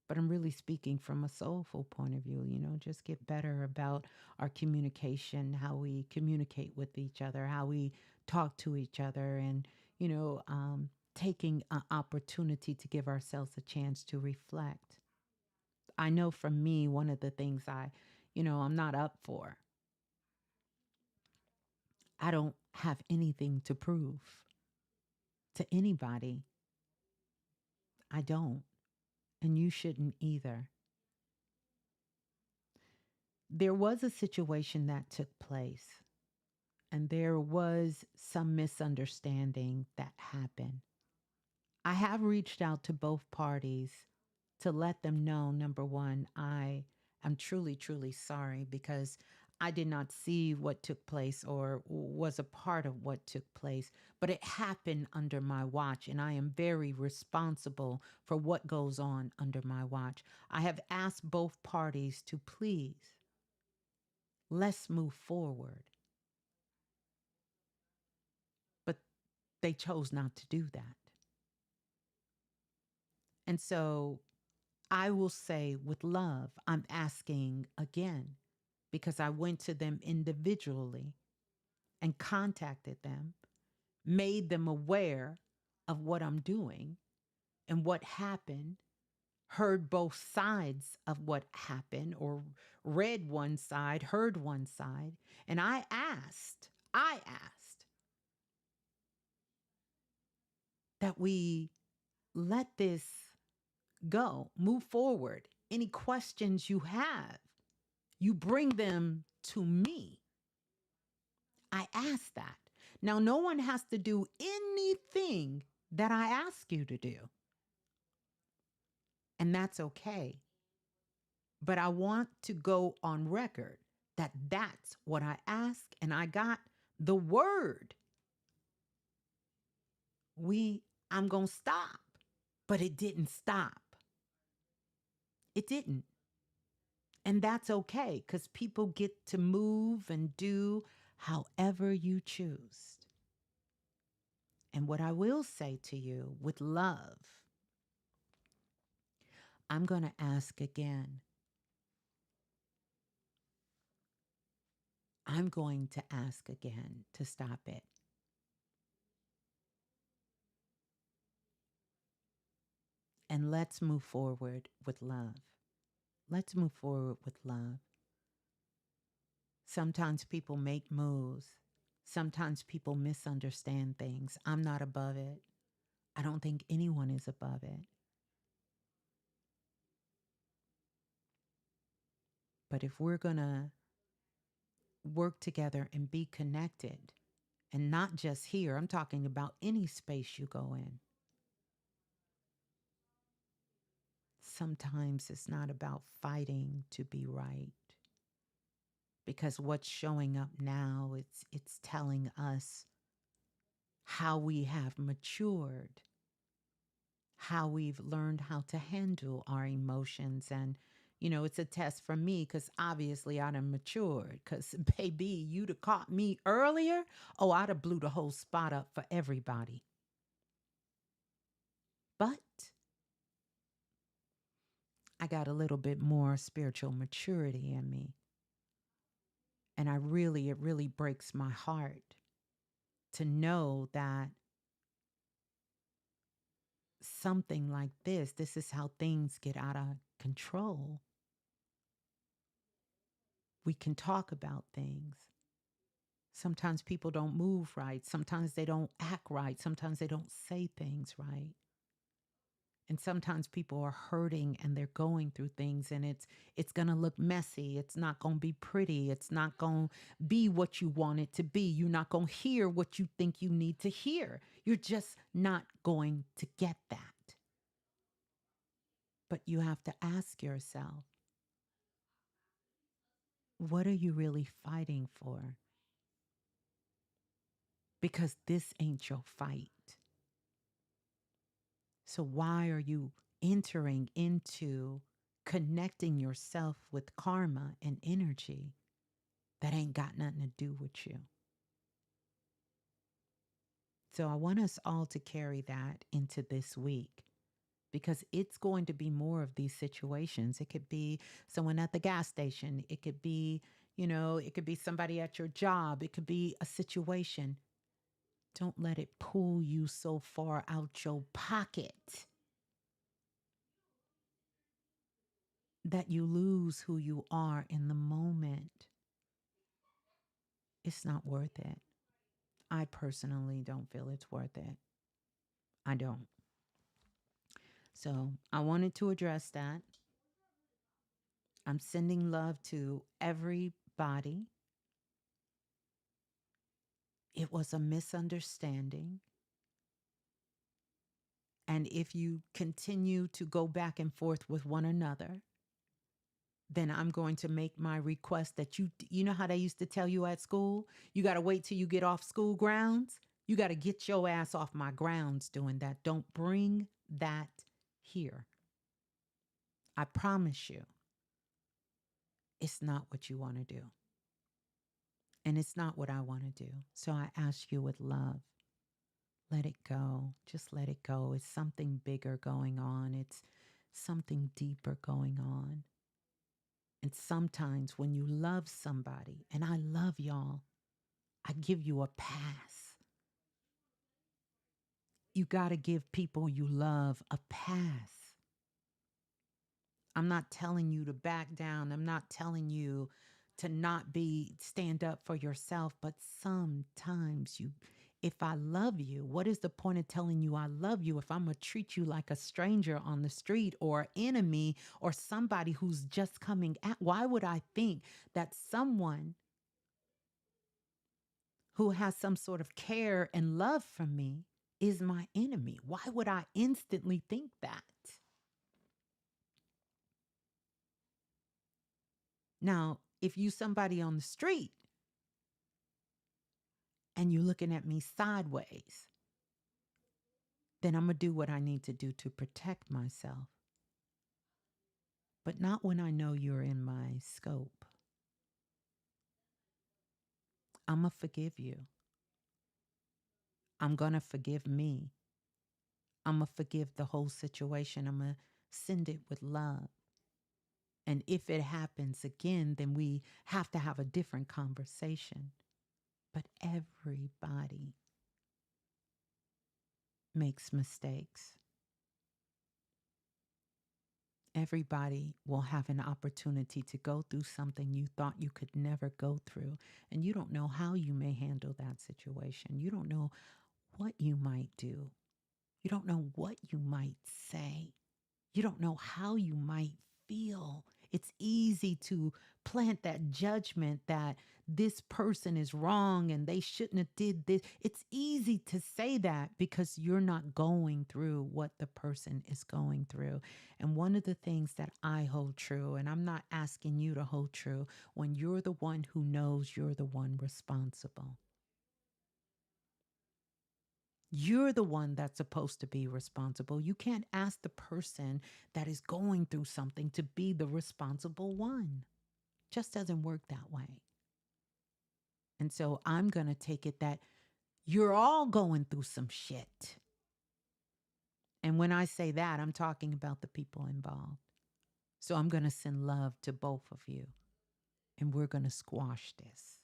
but I'm really speaking from a soulful point of view. Just get better about our communication, how we communicate with each other, how we talk to each other, and, taking an opportunity to give ourselves a chance to reflect. I know for me, one of the things I, I'm not up for. I don't have anything to prove to anybody. I don't. And you shouldn't either. There was a situation that took place, and there was some misunderstanding that happened. I have reached out to both parties to let them know, number one, I am truly, truly sorry because I did not see what took place or was a part of what took place, but it happened under my watch, and I am very responsible for what goes on under my watch. I have asked both parties to please, let's move forward, but they chose not to do that. And so I will say, with love, I'm asking again because I went to them individually and contacted them, made them aware of what I'm doing and what happened, heard both sides of what happened, or read one side, heard one side. And I asked that we let this go, move forward. Any questions you have, you bring them to me. I ask that. Now, no one has to do anything that I ask you to do, and that's okay. But I want to go on record that that's what I ask, and I got the word. I'm going to stop. But it didn't stop. It didn't. And that's okay because people get to move and do however you choose. And what I will say to you with love, I'm going to ask again. I'm going to ask again to stop it. And let's move forward with love. Let's move forward with love. Sometimes people make moves. Sometimes people misunderstand things. I'm not above it. I don't think anyone is above it. But if we're going to work together and be connected, and not just here, I'm talking about any space you go in. Sometimes it's not about fighting to be right. Because what's showing up now, it's telling us how we have matured, how we've learned how to handle our emotions. And, it's a test for me because obviously I done matured. Because, baby, you'd have caught me earlier. Oh, I'd have blew the whole spot up for everybody. But I got a little bit more spiritual maturity in me. And it really breaks my heart to know that something like this is how things get out of control. We can talk about things. Sometimes people don't move right. Sometimes they don't act right. Sometimes they don't say things right. And sometimes people are hurting and they're going through things, and it's going to look messy. It's not going to be pretty. It's not going to be what you want it to be. You're not going to hear what you think you need to hear. You're just not going to get that. But you have to ask yourself, what are you really fighting for? Because this ain't your fight. So why are you entering into connecting yourself with karma and energy that ain't got nothing to do with you? So I want us all to carry that into this week, because it's going to be more of these situations. It could be someone at the gas station. It could be, it could be somebody at your job. It could be a situation. Don't let it pull you so far out your pocket that you lose who you are in the moment, it's not worth it. I personally don't feel it's worth it. I don't. So I wanted to address that. I'm sending love to everybody. It was a misunderstanding. And if you continue to go back and forth with one another, then I'm going to make my request that you know how they used to tell you at school? You got to wait till you get off school grounds. You got to get your ass off my grounds doing that. Don't bring that here. I promise you, it's not what you want to do. And it's not what I want to do. So I ask you with love, let it go. Just let it go. It's something bigger going on. It's something deeper going on. And sometimes when you love somebody, and I love y'all, I give you a pass. You got to give people you love a pass. I'm not telling you to back down. I'm not telling you to not stand up for yourself, but sometimes if I love you, what is the point of telling you I love you if I'm going to treat you like a stranger on the street or enemy or somebody who's just coming at? Why would I think that someone who has some sort of care and love for me is my enemy? Why would I instantly think that? Now, if you somebody on the street and you're looking at me sideways, then I'm going to do what I need to do to protect myself. But not when I know you're in my scope. I'm going to forgive you. I'm going to forgive me. I'm going to forgive the whole situation. I'm going to send it with love. And if it happens again, then we have to have a different conversation. But everybody makes mistakes. Everybody will have an opportunity to go through something you thought you could never go through. And you don't know how you may handle that situation. You don't know what you might do. You don't know what you might say. You don't know how you might feel. It's easy to plant that judgment that this person is wrong and they shouldn't have did this. It's easy to say that because you're not going through what the person is going through. And one of the things that I hold true, and I'm not asking you to hold true, when you're the one who knows you're the one responsible. You're the one that's supposed to be responsible. You can't ask the person that is going through something to be the responsible one. Just doesn't work that way. And so I'm going to take it that you're all going through some shit. And when I say that, I'm talking about the people involved. So I'm going to send love to both of you. And we're going to squash this.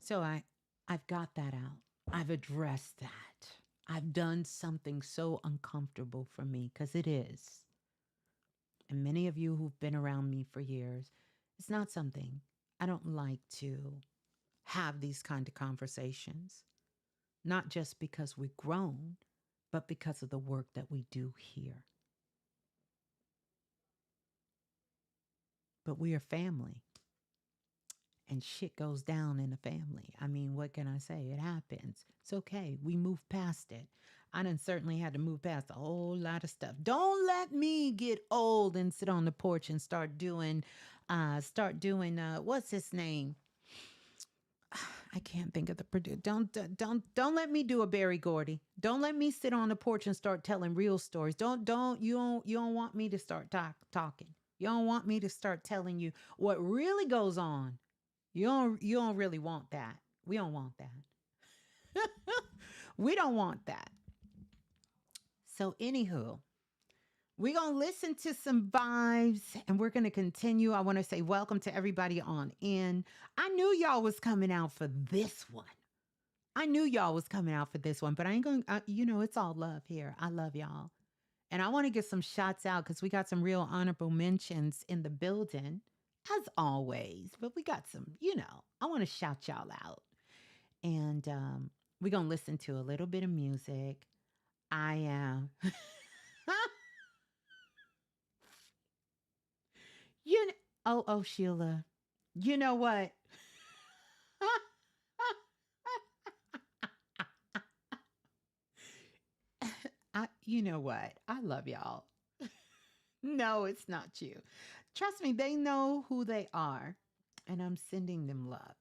So I've got that out. I've addressed that. I've done something so uncomfortable for me, because it is. And many of you who've been around me for years, it's not something I don't like to have these kind of conversations. Not just because we've grown, but because of the work that we do here. But we are family. And shit goes down in a family. I mean, what can I say? It happens. It's okay. We move past it. I done certainly had to move past a whole lot of stuff. Don't let me get old and sit on the porch and start doing what's his name? I can't think of the producer. Don't let me do a Barry Gordy. Don't let me sit on the porch and start telling real stories. You don't want me to start talking. You don't want me to start telling you what really goes on. You don't really want that. We don't want that. We don't want that. So anywho, we're going to listen to some vibes and we're going to continue. I want to say welcome to everybody on in. I knew y'all was coming out for this one. I knew y'all was coming out for this one, but I ain't going to, it's all love here. I love y'all. And I want to get some shots out because we got some real honorable mentions in the building, as always. But we got some, I want to shout y'all out. And we're going to listen to a little bit of music. I am. you know, oh, Sheila. You know what? You know what? I love y'all. No, it's not you. Trust me, they know who they are, and I'm sending them love.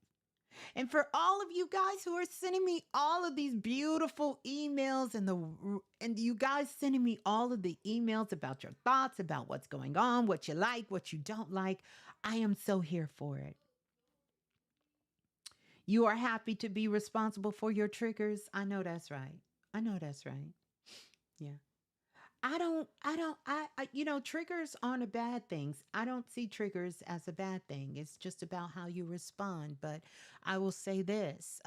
And for all of you guys who are sending me all of these beautiful emails and you guys sending me all of the emails about your thoughts about what's going on, what you like, what you don't like, I am so here for it. You are happy to be responsible for your triggers. I know that's right. I know that's right. Yeah. Triggers aren't a bad thing. I don't see triggers as a bad thing. It's just about how you respond. But I will say this.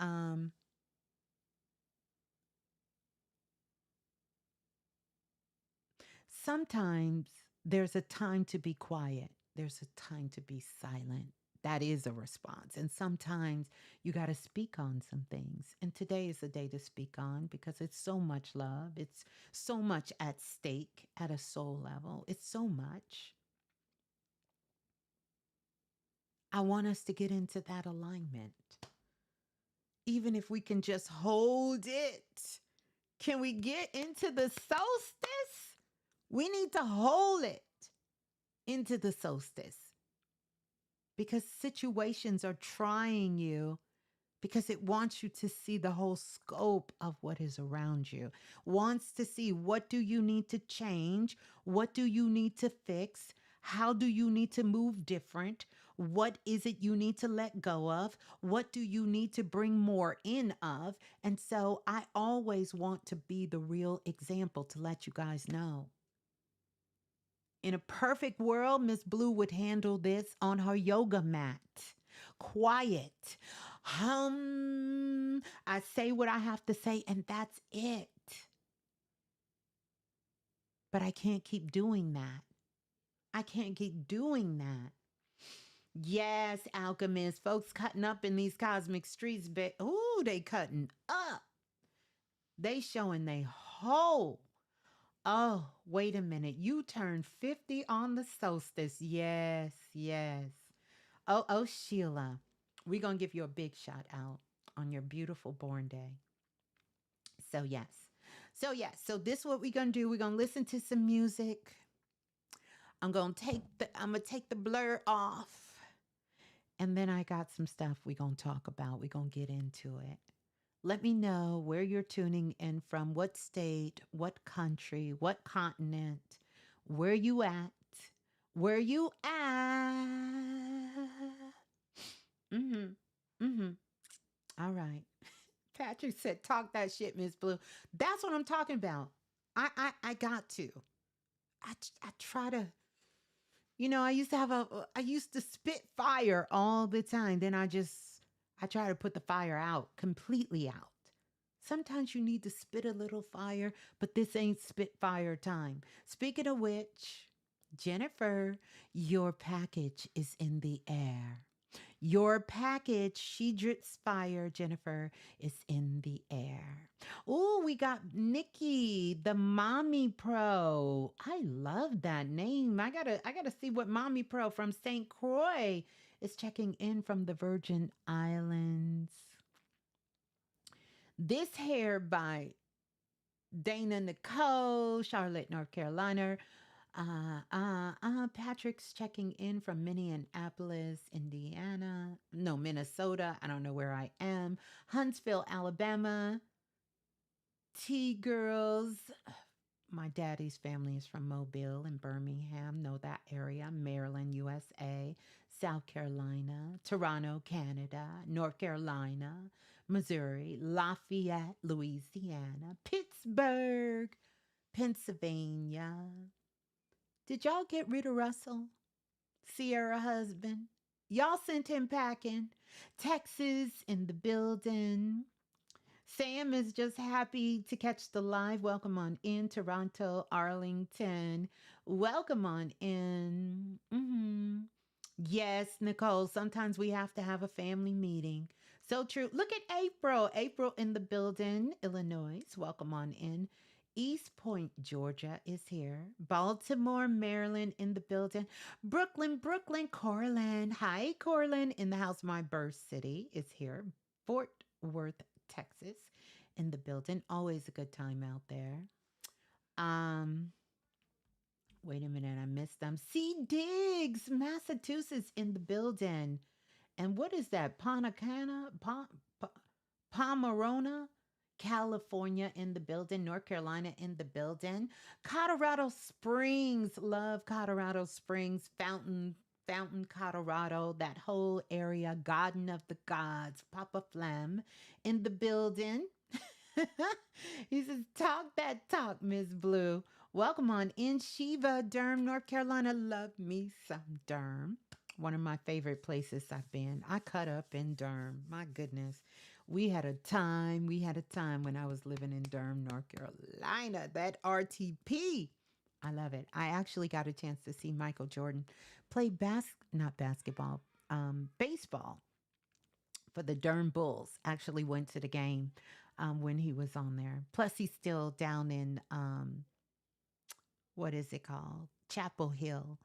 Sometimes there's a time to be quiet. There's a time to be silent. That is a response. And sometimes you got to speak on some things. And today is the day to speak on because it's so much love. It's so much at stake at a soul level. It's so much. I want us to get into that alignment. Even if we can just hold it. Can we get into the solstice? We need to hold it into the solstice because situations are trying you because it wants you to see the whole scope of what is around you. Wants to see what do you need to change? What do you need to fix? How do you need to move different? What is it you need to let go of? What do you need to bring more in of? And so I always want to be the real example to let you guys know. In a perfect world, Ms.Blue would handle this on her yoga mat. Quiet. I say what I have to say, and that's it. But I can't keep doing that. I can't keep doing that. Yes, alchemists, folks cutting up in these cosmic streets, but ooh, they cutting up. They showing they whole. Oh, wait a minute. You turned 50 on the solstice. Yes, yes. Oh, Sheila. We're going to give you a big shout out on your beautiful born day. So, yes. So this is what we're going to do. We're going to listen to some music. I'm going to take the blur off. And then I got some stuff we're going to talk about. We're going to get into it. Let me know where you're tuning in from, what state, what country, what continent, where you at, where you at. All right. Patrick said, talk that shit, Ms.Blue. That's what I'm talking about. I got to. I try to, I used to spit fire all the time. Then I try to put the fire out, completely out. Sometimes you need to spit a little fire, but this ain't spit fire time. Speaking of which, Jennifer, your package is in the air. Your package, Shedrick's Fire, Jennifer, is in the air. Oh, we got Nikki, the Mommy Pro. I love that name. I gotta see what Mommy Pro from St. Croix is checking in from the Virgin Islands. This hair by Dana Nicole, Charlotte, North Carolina. Patrick's checking in from Minneapolis, Indiana. No, Minnesota. I don't know where I am. Huntsville, Alabama. T Girls. My daddy's family is from Mobile and Birmingham. Know that area. Maryland, USA. South Carolina. Toronto, Canada. North Carolina. Missouri. Lafayette, Louisiana. Pittsburgh, Pennsylvania. Did y'all get rid of Russell? Sierra husband? Y'all sent him packing. Texas in the building. Sam is just happy to catch the live. Welcome on in, Toronto, Arlington. Welcome on in. Yes, Nicole, sometimes we have to have a family meeting. So true. Look at April. April in the building, Illinois. Welcome on in. East Point, Georgia is here. Baltimore, Maryland in the building. Brooklyn, Brooklyn, Corlin. Hi, Corlin in the house. My birth city is here. Fort Worth, Texas in the building. Always a good time out there. Um, Wait a minute, I missed them. C Diggs, Massachusetts in the building. And what is that? Pomerona, California in the building. North Carolina in the building. Colorado Springs, love Colorado Springs. Fountain, Colorado. That whole area. Garden of the Gods. Papa Flam in the building. He says, talk that talk, Ms. Blue. Welcome on in Shiva, Durham, North Carolina. Love me some Durham. One of my favorite places I've been. I cut up in Durham. My goodness. We had a time. We had a time when I was living in Durham, North Carolina. That RTP. I love it. I actually got a chance to see Michael Jordan play not basketball, baseball for the Durham Bulls. Actually went to the game when he was on there. Plus, he's still down in what is it called? Chapel Hill,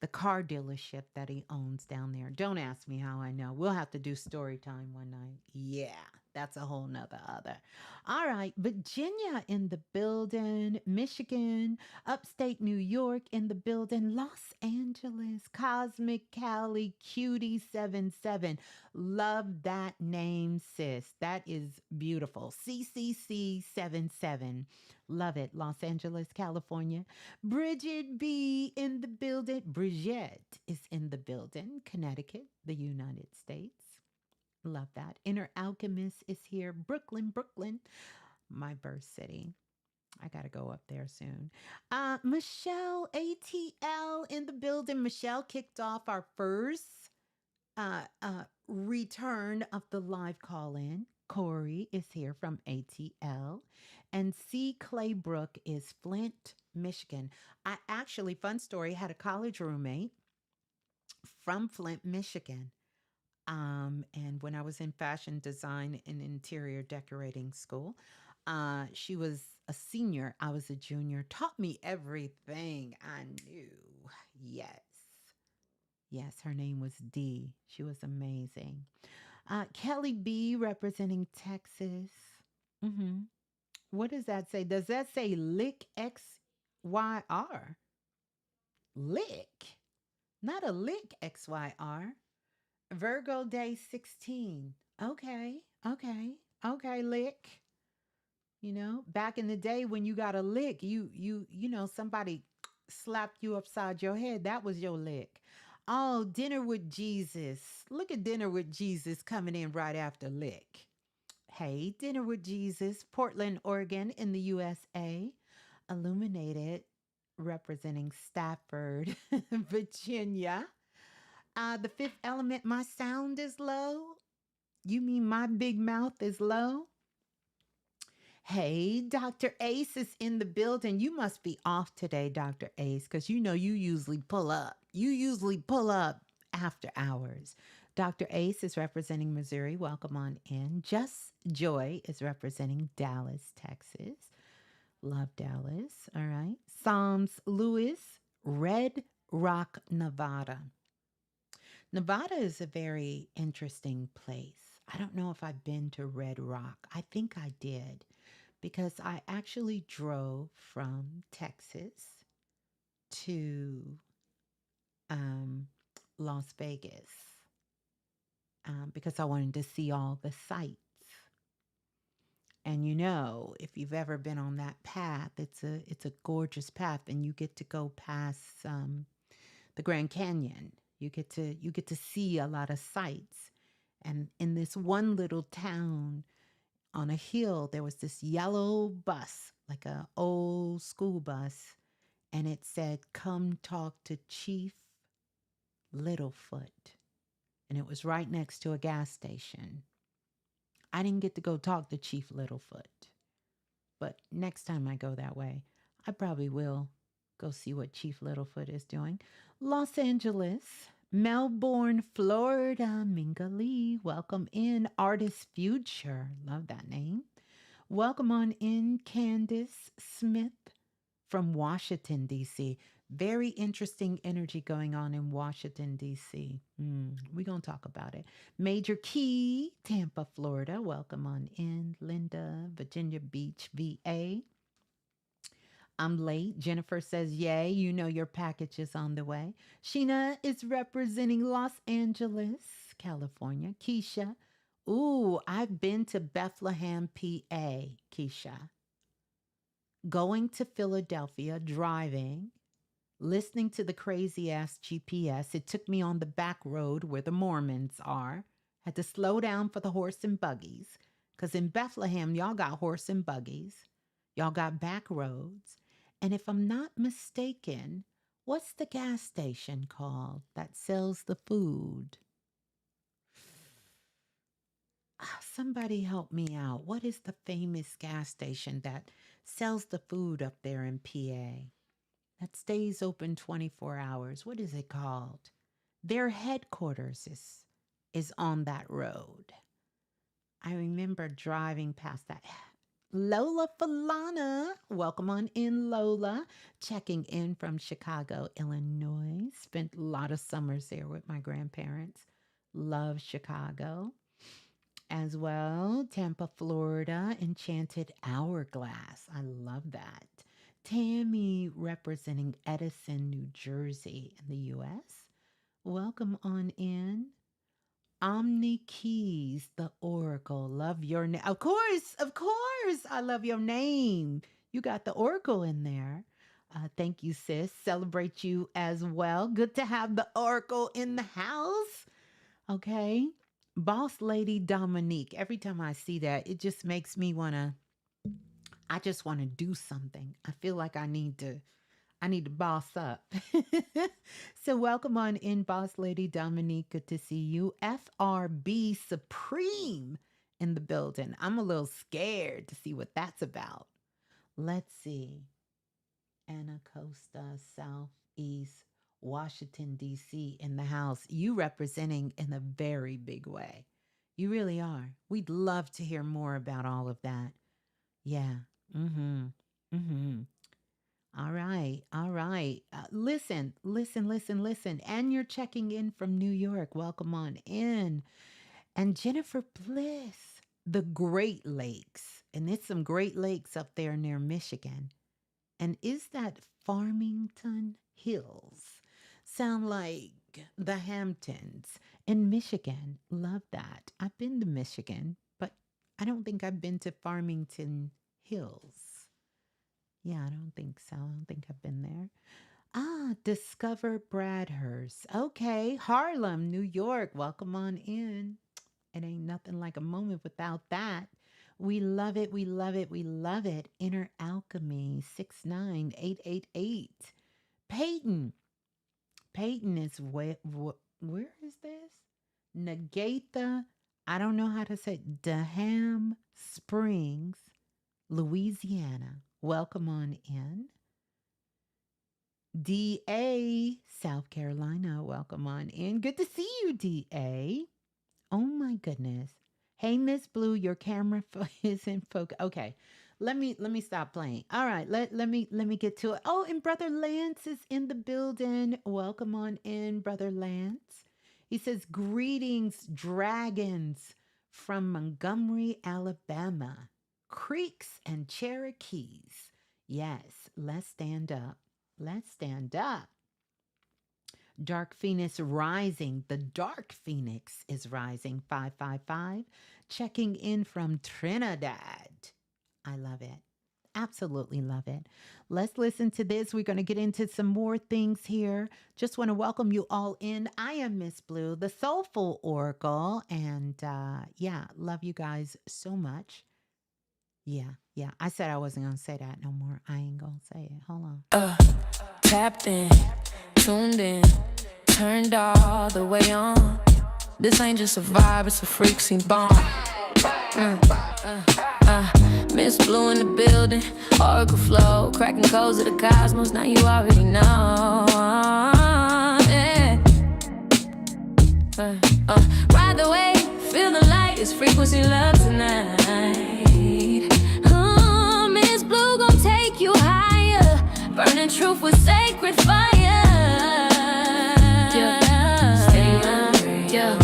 the car dealership that he owns down there. Don't ask me how I know. We'll have to do story time one night. Yeah, that's a whole nother other. All right, Virginia in the building, Michigan, upstate New York in the building, Los Angeles, Cosmic Cali, Cutie 77. Love that name, sis. That is beautiful. CCC 77. Love it. Los Angeles, California. Bridget B in the building. Bridget is in the building. Connecticut, the United States. Love that. Inner Alchemist is here. Brooklyn, Brooklyn, my birth city. I got to go up there soon. Michelle ATL in the building. Michelle kicked off our first return of the live call in. Corey is here from ATL. And C. Claybrook is Flint, Michigan. I actually, fun story, had a college roommate from Flint, Michigan. And when I was in fashion design and interior decorating school, she was a senior. I was a junior. Taught me everything I knew. Yes. Yes, her name was Dee. She was amazing. Kelly B representing Texas. hmm What does that say? Does that say Lick XYR? Lick, not a lick XYR. Virgo day 16. Okay, okay, okay, lick. You know, back in the day when you got a lick, somebody slapped you upside your head. That was your lick. Oh, dinner with Jesus. Look at dinner with Jesus coming in right after lick. Hey, dinner with Jesus, Portland, Oregon, in the USA. Illuminated, representing Stafford, Virginia. The fifth element, my sound is low. You mean my big mouth is low? Hey, Dr. Ace is in the building. You must be off today, Dr. Ace, because you know you usually pull up. You usually pull up after hours. Dr. Ace is representing Missouri. Welcome on in. Just Joy is representing Dallas, Texas. Love Dallas. All right. Psalms Lewis, Red Rock, Nevada. Nevada is a very interesting place. I don't know if I've been to Red Rock. I think I did because I actually drove from Texas to um, Las Vegas because I wanted to see all the sights. And you know, if you've ever been on that path, it's a gorgeous path, and you get to go past the Grand Canyon. You get to see a lot of sights. And in this one little town on a hill, there was this yellow bus, like an old school bus, and it said, "Come talk to Chief Littlefoot." And it was right next to a gas station. I didn't get to go talk to Chief Littlefoot. But next time I go that way, I probably will go see what Chief Littlefoot is doing. Los Angeles, Melbourne, Florida, Minga Lee, welcome in. Artist Future, love that name. Welcome on in, Candace Smith from Washington, D.C. Very interesting energy going on in Washington, D.C. We're going to talk about it. Major Key, Tampa, Florida. Welcome on in. Linda, Virginia Beach, VA. I'm late. Jennifer says, yay, you know your package is on the way. Sheena is representing Los Angeles, California. Keisha, ooh, I've been to Bethlehem, PA, Keisha. Going to Philadelphia, driving, listening to the crazy ass GPS. It took me on the back road where the Mormons are. Had to slow down for the horse and buggies. Because in Bethlehem, y'all got horse and buggies. Y'all got back roads. And if I'm not mistaken, what's the gas station called that sells the food? Somebody help me out. What is the famous gas station that sells the food up there in PA? That stays open 24 hours. What is it called? Their headquarters is on that road. I remember driving past that. Lola Falana, welcome on in, Lola. Checking in from Chicago, Illinois. Spent a lot of summers there with my grandparents. Love Chicago. As well, Tampa, Florida, Enchanted Hourglass. I love that. Tammy representing Edison, New Jersey in the U.S. Welcome on in. Omni Keys, the Oracle. Love your name. Of course. I love your name. You got the Oracle in there. Thank you, sis. Celebrate you as well. Good to have the Oracle in the house. Okay. Boss Lady Dominique. Every time I see that, it just makes me I just want to do something. I feel like I need to boss up. So welcome on in, Boss Lady Dominique. Good to see you. FRB Supreme in the building. I'm a little scared to see what that's about. Let's see. Anacosta, Southeast, Washington, D.C. in the house. You representing in a very big way. You really are. We'd love to hear more about all of that. Yeah. All right. Listen. And you're checking in from New York. Welcome on in. And Jennifer Bliss, the Great Lakes. And it's some Great Lakes up there near Michigan. And is that Farmington Hills? Sound like the Hamptons in Michigan. Love that. I've been to Michigan, but I don't think I've been to Farmington Hills. Yeah, I don't think so. I don't think I've been there. Discover Bradhurst. Okay, Harlem, New York. Welcome on in. It ain't nothing like a moment without that. We love it. Inner Alchemy, 69888. Peyton is where is this? Negatha, I don't know how to say it. Daham Springs, Louisiana. Welcome on in. DA, South Carolina. Welcome on in. Good to see you, DA. Oh my goodness. Hey, Ms.Blue, your camera is in focus. Okay, let me stop playing. All right, let me get to it. Oh, and Brother Lance is in the building. Welcome on in, Brother Lance. He says, greetings, dragons from Montgomery, Alabama. Creeks and Cherokees. Yes, let's stand up. Dark Phoenix rising. The Dark Phoenix is rising. 555. Checking in from Trinidad. I love it. Absolutely love it. Let's listen to this. We're going to get into some more things here. Just want to welcome you all in. I am Ms.Blue, the Soulful Oracle. And love you guys so much. Yeah. I said I wasn't going to say that no more. I ain't going to say it. Hold on. Tapped in, tuned in, turned all the way on. This ain't just a vibe, it's a freak scene bomb. Ms.Blue in the building, oracle flow, cracking codes of the cosmos. Now you already know. Yeah. Ride the wave, feel the light. It's frequency love tonight. Ms.Blue gon' take you higher, burning truth with sacred fire. Yeah. Stay hungry. Yeah.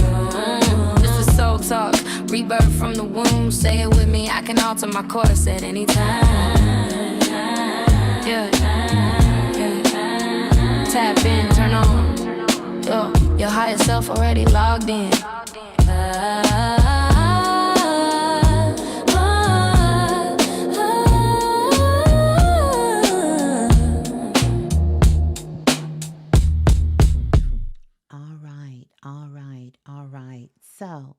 This is soul talk, rebirth from the womb. Say it with me, I can alter my course at any time. Yeah. Tap in, turn on. Yo, your higher self already logged in. All right. So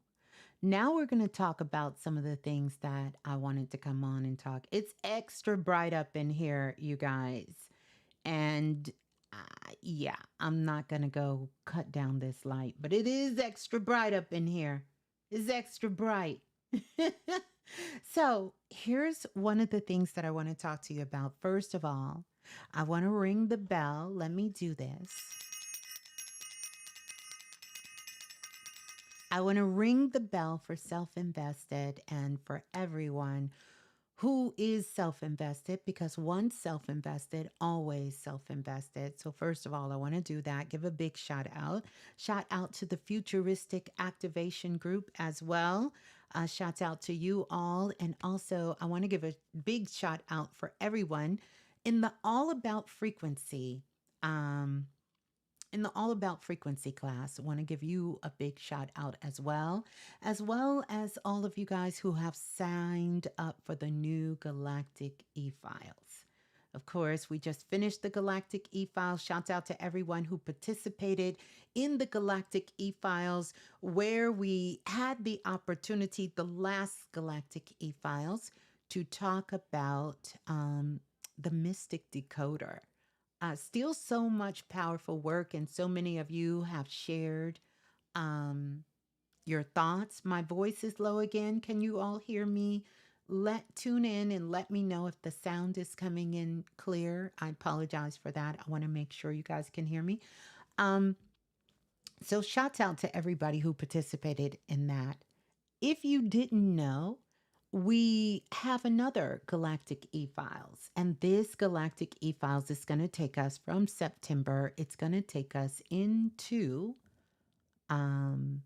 now we're going to talk about some of the things that I wanted to come on and talk. It's extra bright up in here, you guys. And yeah, I'm not going to go cut down this light, but it is extra bright up in here. It's extra bright. So here's one of the things that I want to talk to you about. First of all, I want to ring the bell. Let me do this. I want to ring the bell for self invested and for everyone who is self invested, because once self invested, always self invested. So, first of all, I want to do that. Give a big shout out. Shout out to the Futuristic Activation Group as well. Shout out to you all. And also, I want to give a big shout out for everyone in the All About Frequency. Um, in the All About Frequency class, I want to give you a big shout out as well as all of you guys who have signed up for the new Galactic E-Files. Of course, we just finished the Galactic E-Files. Shout out to everyone who participated in the Galactic E-Files, where we had the opportunity, the last Galactic E-Files, to talk about the Mystic Decoder. Still so much powerful work, and so many of you have shared um, your thoughts. My voice is low again. Can you all hear me? Tune in and let me know if the sound is coming in clear. I apologize for that. I want to make sure you guys can hear me. Um, so shout out to everybody who participated in that. If you didn't know, we have another Galactic E-Files, and this Galactic E-Files is going to take us from September. It's going to take us into um,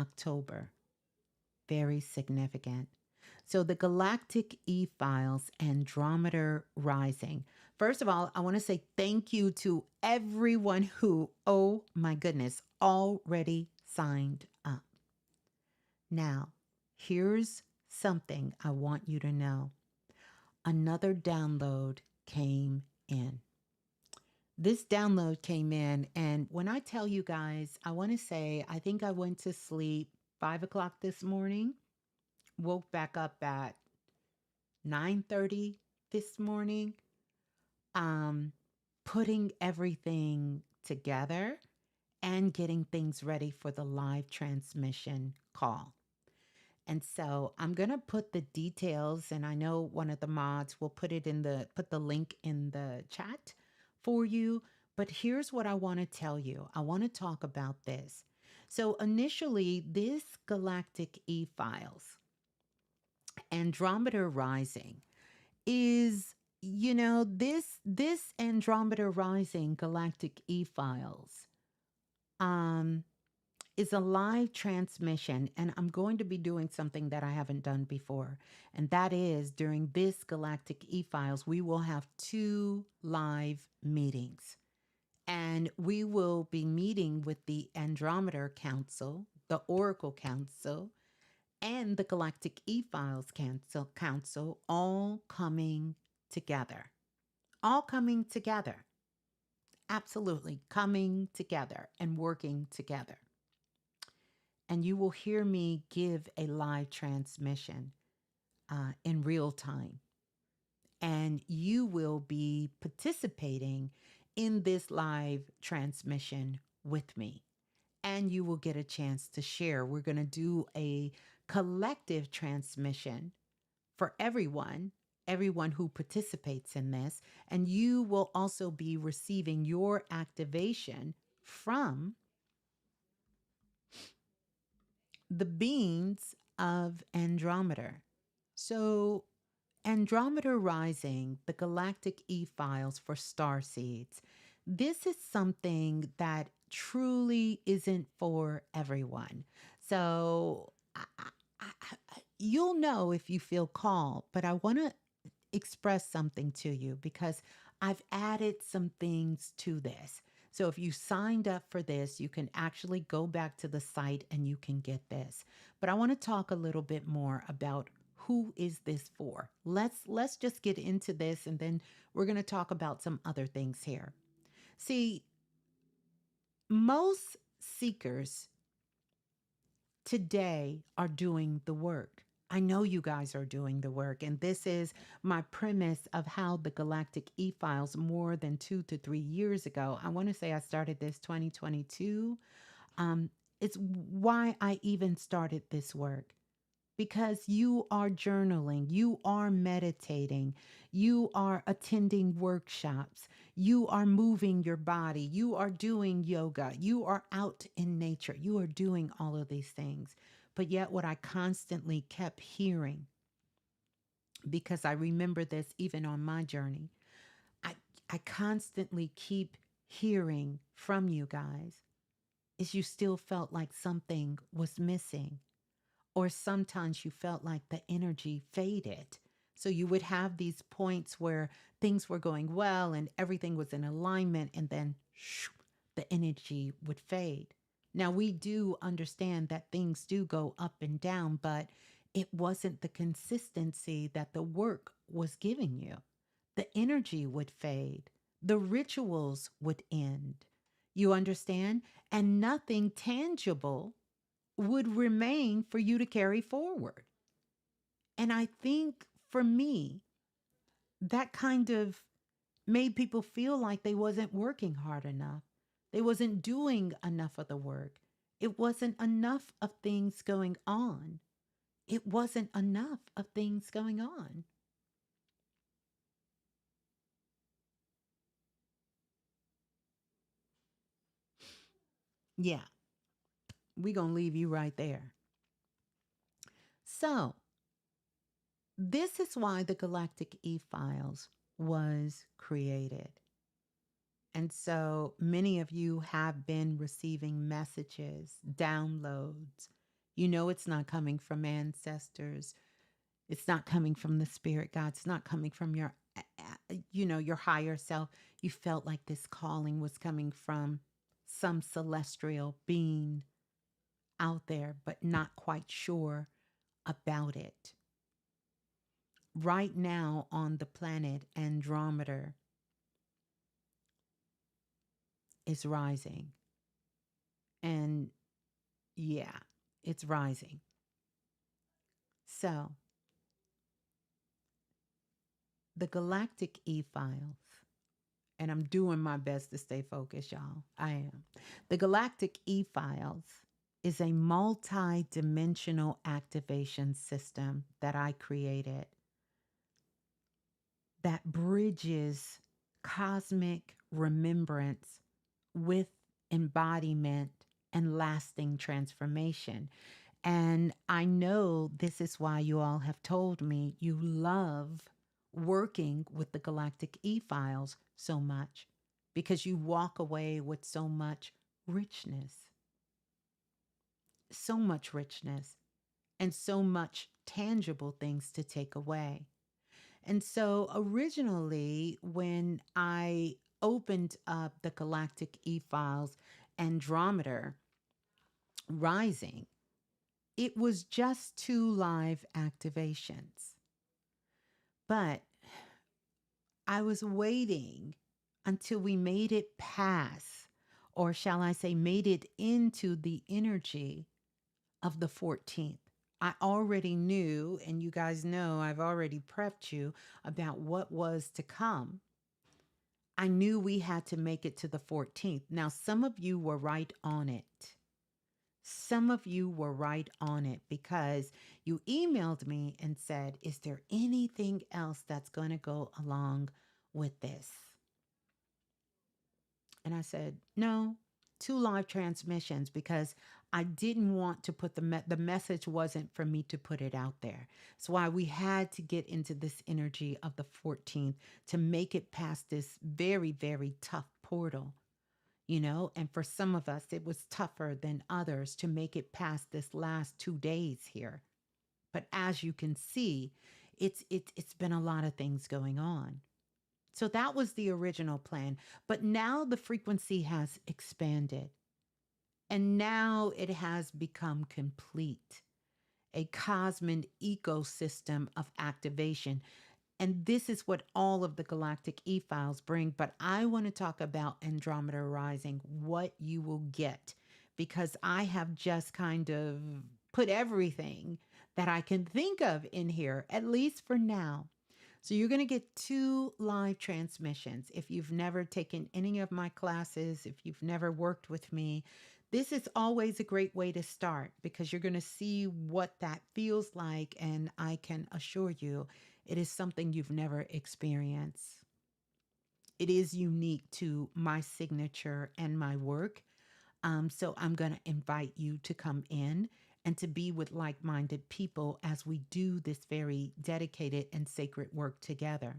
October. Very significant. So, the Galactic E-Files, Andromeda Rising. First of all, I want to say thank you to everyone who, oh my goodness, already signed up. Now, here's something I want you to know. Another download came in. This download came in, and when I tell you guys, I want to say I think I went to sleep 5 o'clock this morning, woke back up at 9:30 this morning, um, putting everything together and getting things ready for the live transmission call. And so I'm going to put the details, and I know one of the mods will put the link in the chat for you. But here's what I want to tell you. I want to talk about this. So initially, this Galactic E-Files, Andromeda Rising, is, this Andromeda Rising Galactic E-Files um is a live transmission, and I'm going to be doing something that I haven't done before. And that is, during this Galactic E-Files, we will have two live meetings. And we will be meeting with the Andromeda Council, the Oracle Council, and the Galactic E-Files Council, all coming together. All coming together. Absolutely coming together and working together. And you will hear me give a live transmission in real time. And you will be participating in this live transmission with me. and you will get a chance to share. We're going to do a collective transmission for everyone who participates in this. And you will also be receiving your activation from the beings of Andromeda. So, Andromeda Rising, the Galactic E-Files for star seeds. This is something that truly isn't for everyone. So, you'll know if you feel called, but I want to express something to you because I've added some things to this. So if you signed up for this, you can actually go back to the site and you can get this. But I want to talk a little bit more about who is this for. Let's just get into this and then we're going to talk about some other things here. See, most seekers today are doing the work. I know you guys are doing the work, and this is my premise of how the Galactic E-Files more than 2 to 3 years ago. I want to say I started this 2022. Um, it's why I even started this work because you are journaling, you are meditating, you are attending workshops, you are moving your body, you are doing yoga, you are out in nature, you are doing all of these things. But yet, what I constantly kept hearing, because I remember this even on my journey, I, I constantly keep hearing from you guys is you still felt like something was missing or sometimes you felt like the energy faded. So you would have these points where things were going well and everything was in alignment, and then the energy would fade. Now, we do understand that things do go up and down, but it wasn't the consistency that the work was giving you. The energy would fade, the rituals would end. You understand? And nothing tangible would remain for you to carry forward. And I think for me, that kind of made people feel like they wasn't working hard enough. They wasn't doing enough of the work. It wasn't enough of things going on. It wasn't enough of things going on. Yeah, we going to leave you right there. So, this is why the Galactic E-Files was created. And so many of you have been receiving messages, downloads. You know, it's not coming from ancestors. It's not coming from the spirit God. It's not coming from your higher self. You felt like this calling was coming from some celestial being out there, but not quite sure about it. Right now on the planet, Andromeda is rising. And yeah, it's rising. So, the Galactic E-Files, and I'm doing my best to stay focused, y'all. I am. The Galactic E-Files is a multi dimensional activation system that I created that bridges cosmic remembrance with embodiment and lasting transformation. And I know this is why you all have told me you love working with the Galactic E-Files so much because you walk away with so much richness, and so much tangible things to take away. And so originally, when I opened up the Galactic E-Files Andromeda Rising, it was just 2 live activations. But I was waiting until we made it past, or shall I say, made it into the energy of the 14th. I already knew, and you guys know I've already prepped you about what was to come. I knew we had to make it to the 14th. Now, some of you were right on it. Some of you were right on it because you emailed me and said, is there anything else that's going to go along with this? And I said, no, two live transmissions because I didn't want to put the message wasn't for me to put it out there. That's why we had to get into this energy of the 14th to make it past this very, very tough portal, you know? And for some of us, it was tougher than others to make it past this last 2 days here. But as you can see, it's been a lot of things going on. So that was the original plan. But now the frequency has expanded and now it has become complete, a cosmic ecosystem of activation. And this is what all of the Galactic E-Files bring. But I want to talk about Andromeda Rising, what you will get, because I have just kind of put everything that I can think of in here, at least for now. So you're going to get two live transmissions. If you've never taken any of my classes, if you've never worked with me, this is always a great way to start because you're going to see what that feels like. And I can assure you, it is something you've never experienced. It is unique to my signature and my work. So I'm going to invite you to come in and to be with like minded people as we do this very dedicated and sacred work together.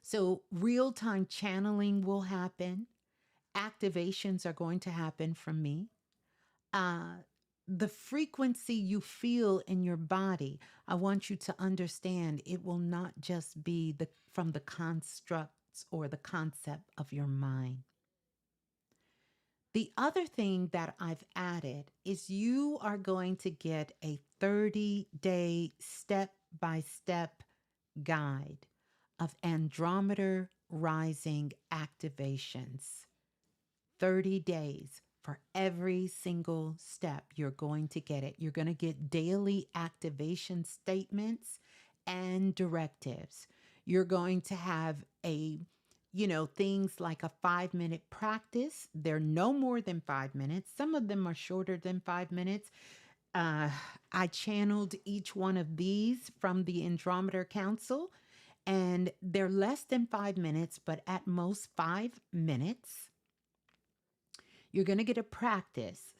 So, real time channeling will happen, activations are going to happen from me. Uh, the frequency you feel in your body, I want you to understand it will not just be from the constructs or the concept of your mind. The other thing that I've added is you are going to get a 30-day step by step guide of Andromeda rising activations. 30 days for every single step. You're going to get it. You're going to get daily activation statements and directives. You're going to have things like a 5 minute practice. They're no more than 5 minutes. Some of them are shorter than 5 minutes. Uh, I channeled each one of these from the Andromeda Council, and they're less than 5 minutes, but at most 5 minutes. You're going to get a practice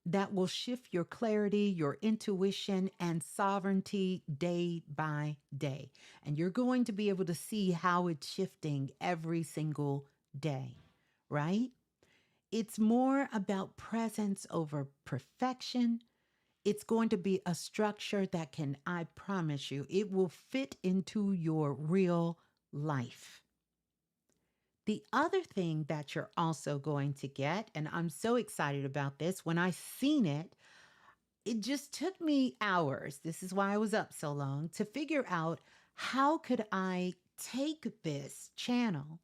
that will shift your clarity, your intuition, and sovereignty day by day. And you're going to be able to see how it's shifting every single day, right? It's more about presence over perfection. It's going to be a structure that can, I promise you, it will fit into your real life. The other thing that you're also going to get, and I'm so excited about this, when I seen it, it just took me hours. This is why I was up so long to figure out how could I take this channel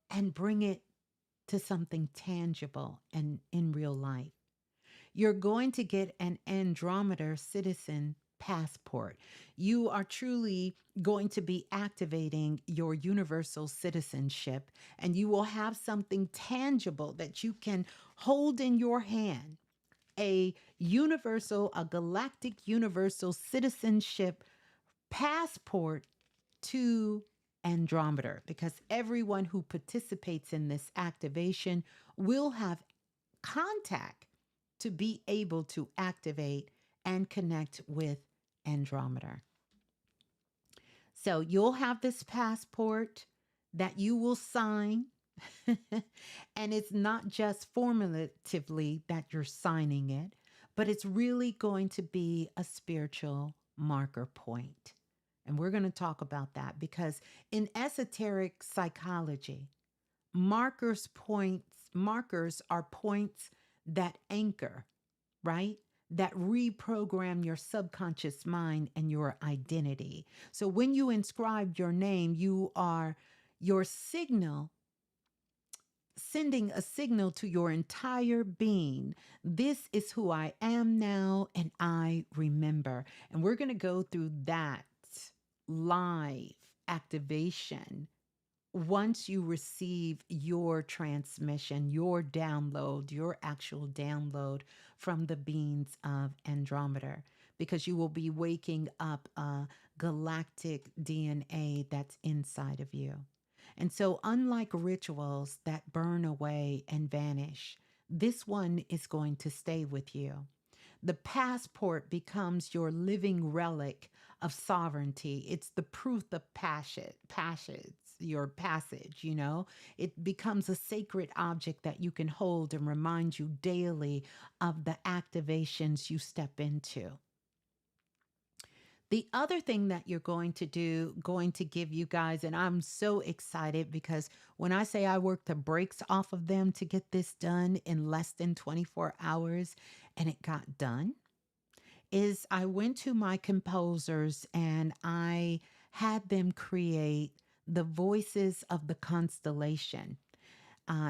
and bring it to something tangible and in real life. You're going to get an Andromeda citizen passport. You are truly going to be activating your universal citizenship, and you will have something tangible that you can hold in your hand. A galactic universal citizenship passport to Andromeda, because everyone who participates in this activation will have contact to be able to activate and connect with Andromeda. So you'll have this passport that you will sign. And it's not just formulatively that you're signing it, but it's really going to be a spiritual marker point. And we're going to talk about that because in esoteric psychology, markers are points that anchor, right? That reprogram your subconscious mind and your identity. So when you inscribe your name, you are your signal, sending a signal to your entire being. This is who I am now, and I remember. And we're going to go through that live activation once you receive your transmission, your download, your actual download from the beings of Andromeda, because you will be waking up a galactic DNA that's inside of you. And so, unlike rituals that burn away and vanish, this one is going to stay with you. The passport becomes your living relic of sovereignty. It's the proof of passage, your passage, you know. It becomes a sacred object that you can hold and remind you daily of the activations you step into. The other thing that you're going to do, going to give you guys, and I'm so excited because when I say I worked the brakes off of them to get this done in less than 24 hours and it got done, is I went to my composers and I had them create the voices of the constellation.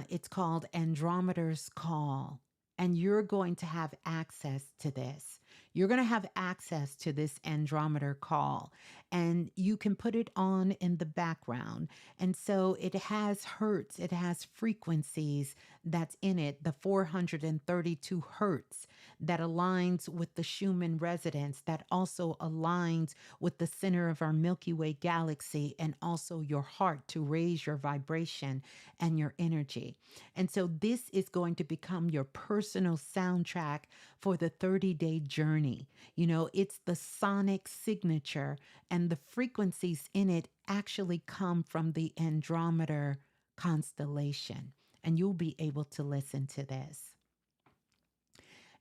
It's called Andromeda's Call. And you're going to have access to this. You're going to have access to this Andromeda call, and you can put it on in the background. And so it has hertz, it has frequencies that's in it, the 432 hertz that aligns with the Schumann resonance, that also aligns with the center of our Milky Way galaxy, and also your heart to raise your vibration and your energy. And so this is going to become your personal soundtrack for the 30-day journey. You know, it's the sonic signature, and the frequencies in it actually come from the Andromeda constellation. And you'll be able to listen to this.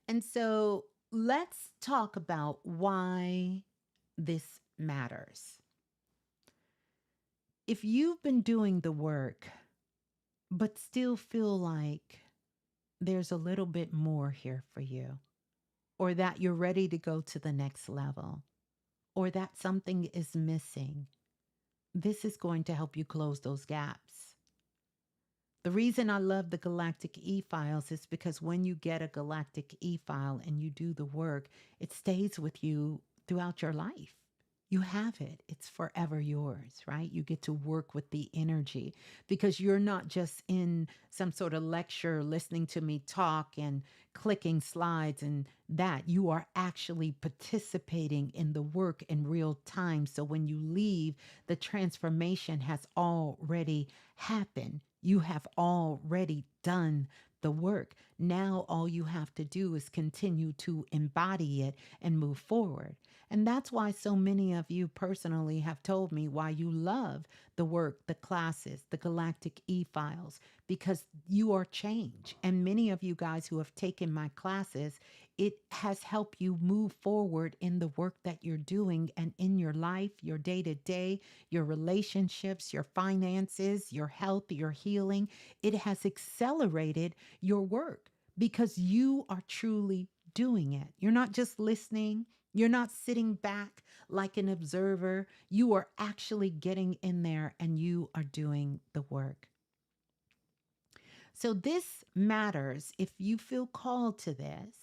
And so let's talk about why this matters. If you've been doing the work, but still feel like there's a little bit more here for you, or that you're ready to go to the next level, or that something is missing, this is going to help you close those gaps. The reason I love the Galactic E-Files is because when you get a Galactic E-File and you do the work, it stays with you throughout your life. You have it. It's forever yours, right? You get to work with the energy because you're not just in some sort of lecture listening to me talk and clicking slides and that. You are actually participating in the work in real time. So when you leave, the transformation has already happened. You have already done the work. Now, all you have to do is continue to embody it and move forward. And that's why so many of you personally have told me why you love the work, the classes, the Galactic E-Files, because you are change. And many of you guys who have taken my classes, it has helped you move forward in the work that you're doing and in your life, your day to day, your relationships, your finances, your health, your healing. It has accelerated your work because you are truly doing it. You're not just listening. You're not sitting back like an observer. You are actually getting in there and you are doing the work. So this matters if you feel called to this.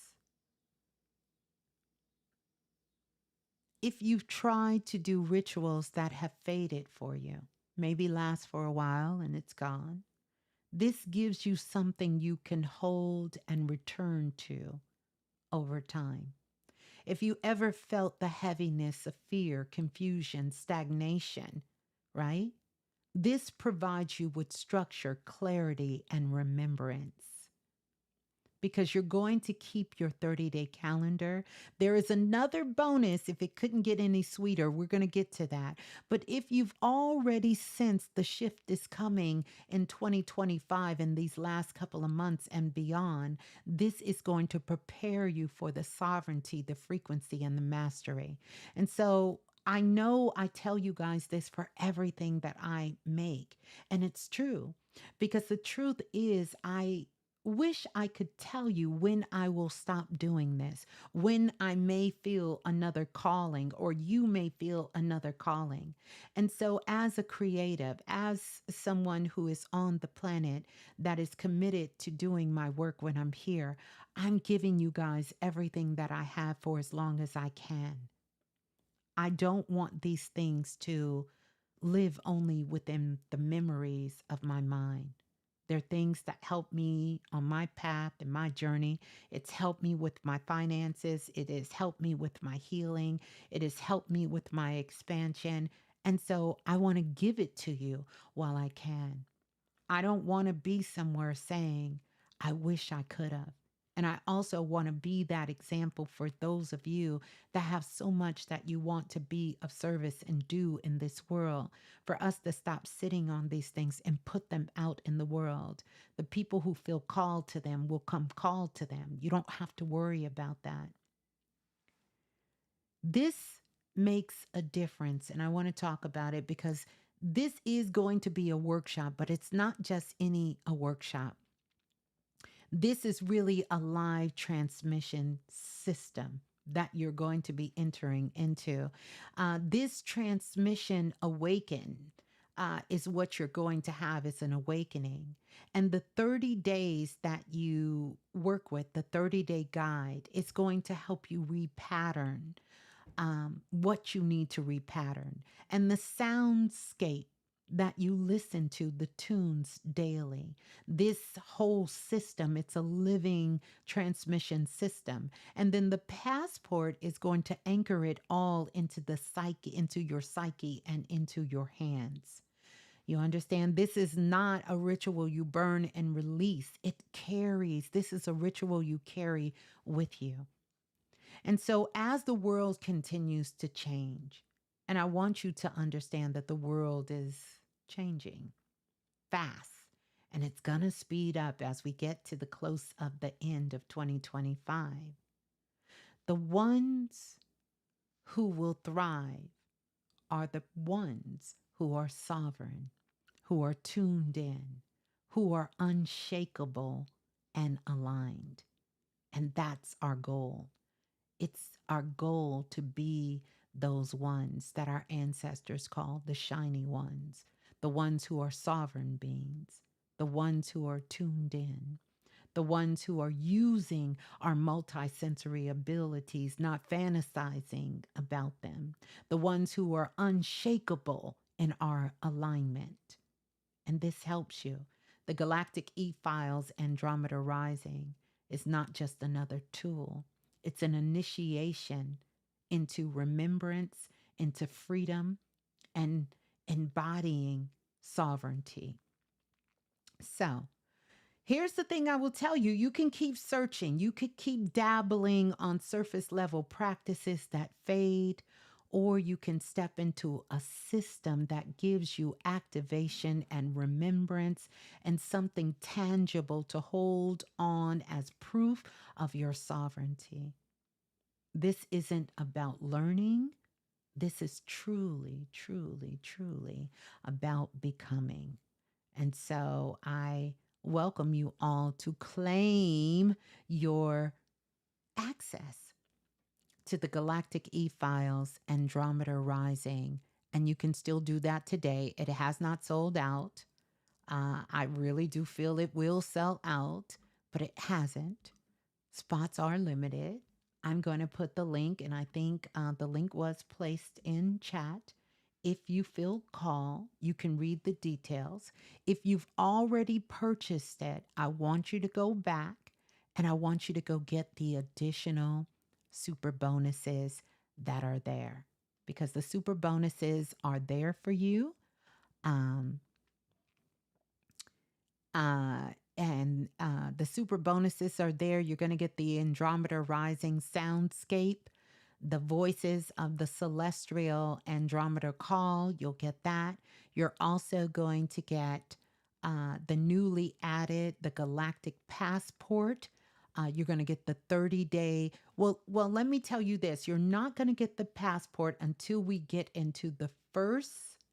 If you've tried to do rituals that have faded for you, maybe last for a while and it's gone, this gives you something you can hold and return to over time. If you ever felt the heaviness of fear, confusion, stagnation, right? This provides you with structure, clarity, and remembrance. Because you're going to keep your 30-day calendar. There is another bonus if it couldn't get any sweeter. We're going to get to that. But if you've already sensed the shift is coming in 2025 in these last couple of months and beyond, this is going to prepare you for the sovereignty, the frequency, and the mastery. And so I know I tell you guys this for everything that I make, and it's true because the truth is I wish I could tell you when I will stop doing this, when I may feel another calling, or you may feel another calling. And so, as a creative, as someone who is on the planet that is committed to doing my work when I'm here, I'm giving you guys everything that I have for as long as I can. I don't want these things to live only within the memories of my mind. They're things that help me on my path and my journey. It's helped me with my finances. It has helped me with my healing. It has helped me with my expansion. And so I want to give it to you while I can. I don't want to be somewhere saying, I wish I could have. And I also want to be that example for those of you that have so much that you want to be of service and do in this world, for us to stop sitting on these things and put them out in the world. The people who feel called to them will come called to them. You don't have to worry about that. This makes a difference, and I want to talk about it because this is going to be a workshop, but it's not just any a workshop. This is really a live transmission system that you're going to be entering into. This transmission awaken is what you're going to have. It's an awakening. And the 30 days that you work with, the 30-day guide, it's going to help you repattern what you need to repattern. And the soundscape that you listen to, the tunes daily, this whole system, it's a living transmission system. And then the passport is going to anchor it all into the psyche, into your psyche and into your hands. You understand? This is not a ritual you burn and release. It carries, this is a ritual you carry with you. And so, as the world continues to change, and I want you to understand that the world is changing fast, and it's going to speed up as we get to the close of the end of 2025. The ones who will thrive are the ones who are sovereign, who are tuned in, who are unshakable and aligned. And that's our goal. It's our goal to be those ones that our ancestors called the shiny ones, the ones who are sovereign beings, the ones who are tuned in, the ones who are using our multisensory abilities, not fantasizing about them, the ones who are unshakable in our alignment. And this helps you. The Galactic E-Files Andromeda Rising is not just another tool. It's an initiation into remembrance, into freedom, and embodying sovereignty. So, here's the thing I will tell you. You can keep searching. You could keep dabbling on surface level practices that fade, or you can step into a system that gives you activation and remembrance and something tangible to hold on as proof of your sovereignty. This isn't about learning. This is truly, truly, truly about becoming. And so I welcome you all to claim your access to the Galactic E-Files Andromeda Rising. And you can still do that today. It has not sold out. I really do feel it will sell out, but it hasn't. Spots are limited. I'm going to put the link, and I think the link was placed in chat. If you feel called, you can read the details. If you've already purchased it, I want you to go back and I want you to go get the additional super bonuses that are there, because the super bonuses are there for you. Um, the super bonuses are there. You're going to get the Andromeda Rising soundscape, the voices of the celestial Andromeda call. You'll get that. You're also going to get the newly added, the Galactic Passport. You're going to get the 30-day. Well, let me tell you this. You're not going to get the passport until we get into the first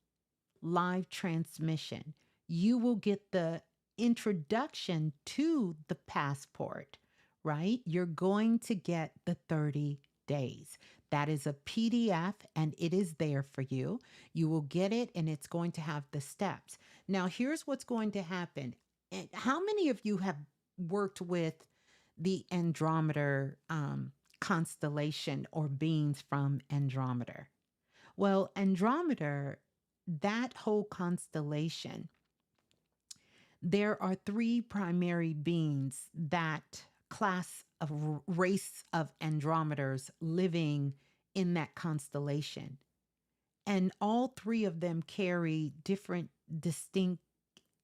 live transmission. You will get the introduction to the passport, right? You're going to get the 30 days. That is a PDF and it is there for you. You will get it and it's going to have the steps. Now, here's what's going to happen. How many of you have worked with the Andromeda constellation or beings from Andromeda? Well, Andromeda that whole constellation, there are three primary beings, that class of race of Andrometers living in that constellation. And all three of them carry different, distinct,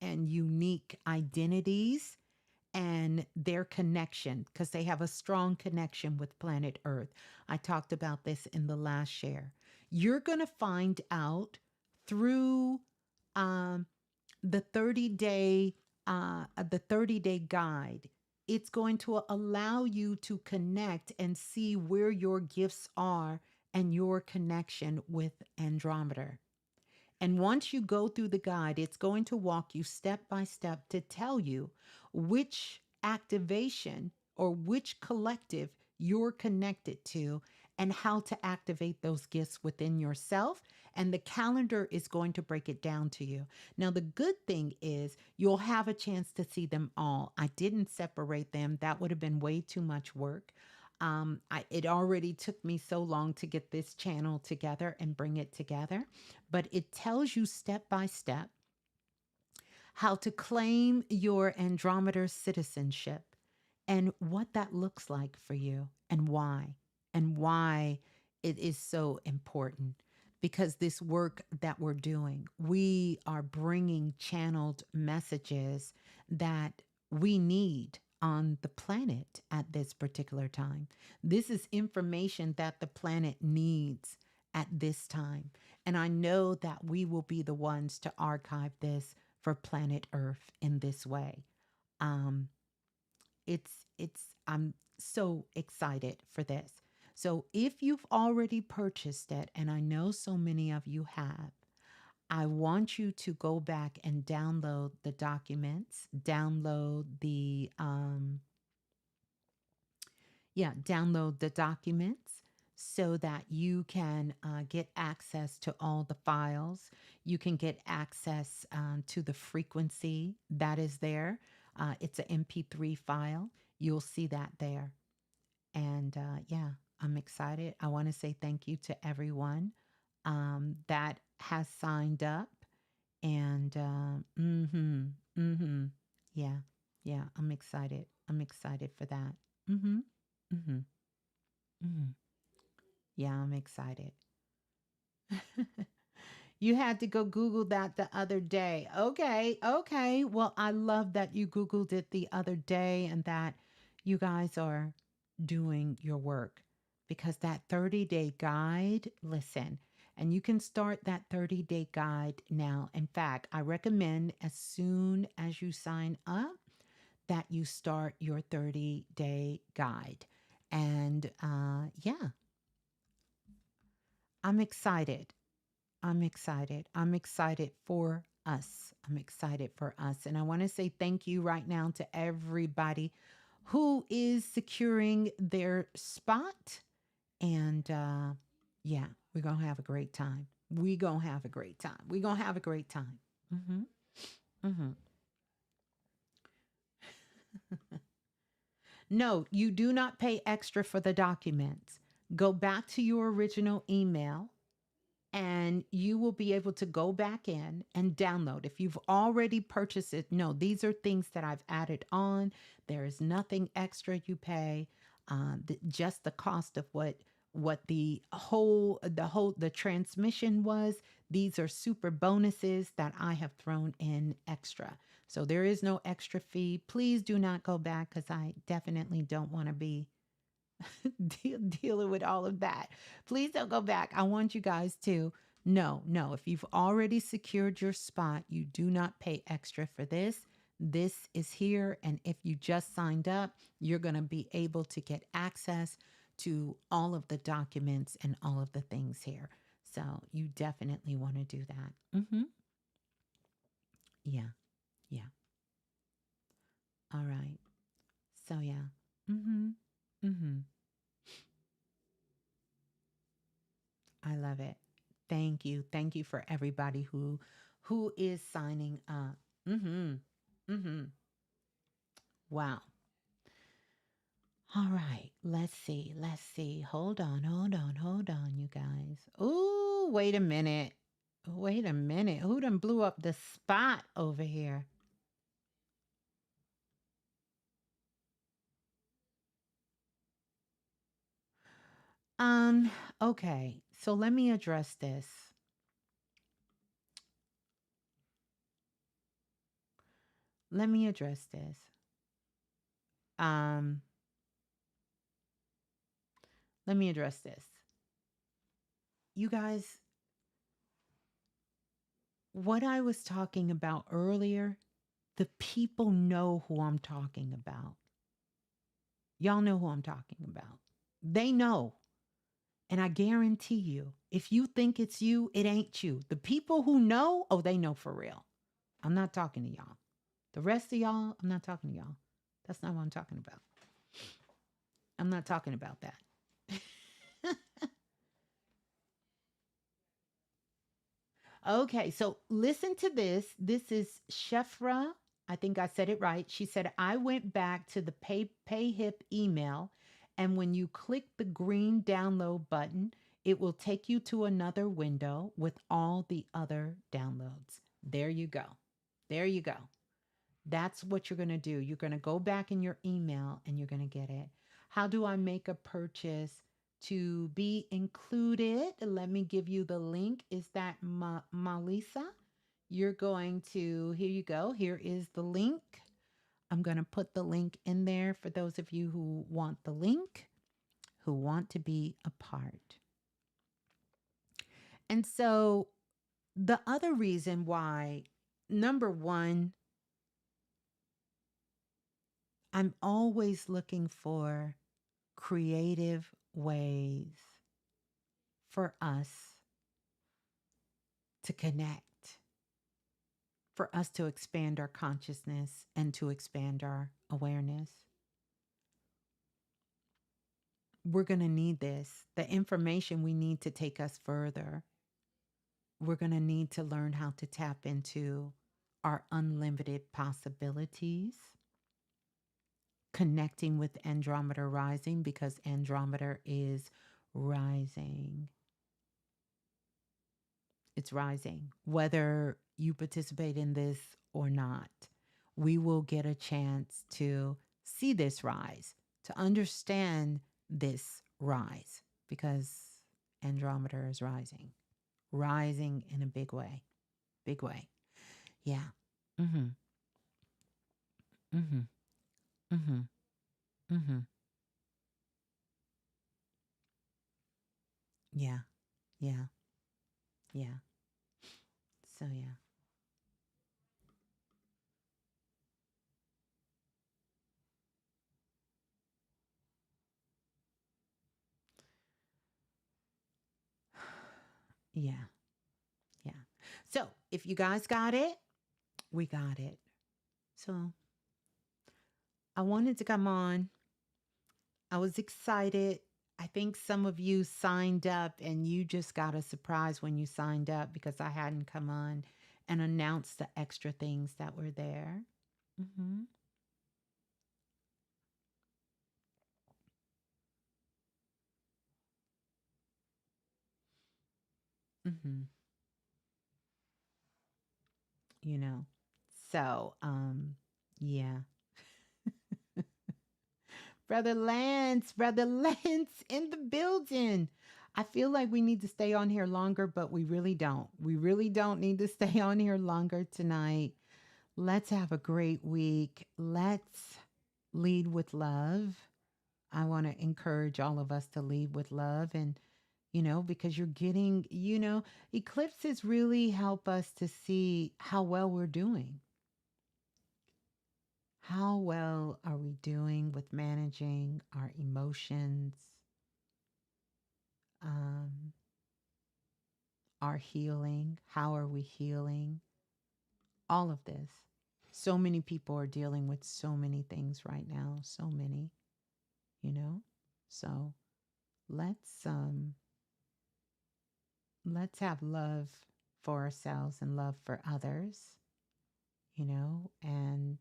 and unique identities and their connection, because they have a strong connection with planet Earth. I talked about this in the last share. You're going to find out through um, the 30-day the 30-day guide. It's going to allow you to connect and see where your gifts are and your connection with Andromeda. And once you go through the guide, it's going to walk you step by step to tell you which activation or which collective you're connected to and how to activate those gifts within yourself. And the calendar is going to break it down to you. Now, the good thing is you'll have a chance to see them all. I didn't separate them, that would have been way too much work. It already took me so long to get this channel together and bring it together, but it tells you step by step how to claim your Andromeda citizenship and what that looks like for you and why it is so important. Because this work that we're doing, we are bringing channeled messages that we need on the planet at this particular time. This is information that the planet needs at this time. And I know that we will be the ones to archive this for planet Earth in this way. Um, it's I'm so excited for this. So if you've already purchased it, and I know so many of you have, I want you to go back and download the documents, download the documents so that you can get access to all the files. You can get access to the frequency that is there. It's an MP3 file. You'll see that there. And yeah, I'm excited. I want to say thank you to everyone that has signed up. And yeah, yeah, I'm excited. I'm excited for that. Mm-hmm. Mm-hmm. Mm-hmm. Yeah, I'm excited. You had to go Google that the other day. Okay, okay. Well, I love that you Googled it the other day and that you guys are doing your work, because that 30-day guide, listen, and you can start that 30-day guide now. In fact, I recommend as soon as you sign up that you start your 30-day guide. And yeah, I'm excited. I'm excited. I'm excited for us. I'm excited for us. And I want to say thank you right now to everybody who is securing their spot. And yeah, we're going to have a great time. We're going to have a great time. We're going to have a great time. Mm-hmm. Mm-hmm. No, you do not pay extra for the documents. Go back to your original email and you will be able to go back in and download. If you've already purchased it, no, these are things that I've added on. There is nothing extra you pay. Just the cost of what the transmission was. These are super bonuses that I have thrown in extra. So there is no extra fee. Please do not go back, because I definitely don't want to be dealing with all of that. Please don't go back. I want you guys to no. If you've already secured your spot, you do not pay extra for this. This is here. And if you just signed up, you're going to be able to get access to all of the documents and all of the things here. So you definitely want to do that. Mm-hmm. Yeah. Yeah. All right. So yeah. Mm-hmm. Mm-hmm. I love it. Thank you. Thank you for everybody who is signing up. Mm-hmm. Mm-hmm. Wow. All right. Let's see. Let's see. Hold on. Hold on. Hold on, you guys. Oh, wait a minute. Wait a minute. Who done blew up the spot over here? Um, okay. So let me address this. Let me address this. Um, Let me address this. You guys, what I was talking about earlier, the people know who I'm talking about. Y'all know who I'm talking about. They know. And I guarantee you, if you think it's you, it ain't you. The people who know, oh, they know for real. I'm not talking to y'all. The rest of y'all, I'm not talking to y'all. That's not what I'm talking about. I'm not talking about that. Okay, so listen to this. This is Shefra. I think I said it right. She said, I went back to the PayHip email, and when you click the green download button, it will take you to another window with all the other downloads. There you go. There you go. That's what you're going to do. You're going to go back in your email and you're going to get it. How do I make a purchase to be included? Let me give you the link. Is that Malisa? You're going to, here you go. Here is the link. I'm going to put the link in there for those of you who want the link, who want to be a part. And so the other reason why, number one, I'm always looking for creative ways for us to connect, for us to expand our consciousness and to expand our awareness. We're going to need this. The information we need to take us further. We're going to need to learn how to tap into our unlimited possibilities, connecting with Andromeda rising because Andromeda is rising. It's rising. Whether you participate in this or not, we will get a chance to see this rise, to understand this rise, because Andromeda is rising, rising in a big way, big way. Yeah. Mm-hmm. Mm-hmm. Mm-hmm. Mm-hmm. Yeah. Yeah. Yeah. So yeah. Yeah. Yeah. So if you guys got it, we got it. So I wanted to come on. I was excited. I think some of you signed up and you just got a surprise when you signed up because I hadn't come on and announced the extra things that were there. Mm-hmm. Mm-hmm. You know. So, yeah. Brother Lance in the building. I feel like we need to stay on here longer, but we really don't. We really don't need to stay on here longer tonight. Let's have a great week. Let's lead with love. I want to encourage all of us to lead with love and, because you're getting, eclipses really help us to see how well we're doing. How well are we doing with managing our emotions, um, our healing? How are we healing? All of this. So many people are dealing with so many things right now, so many, you know? So let's let's have love for ourselves and love for others, and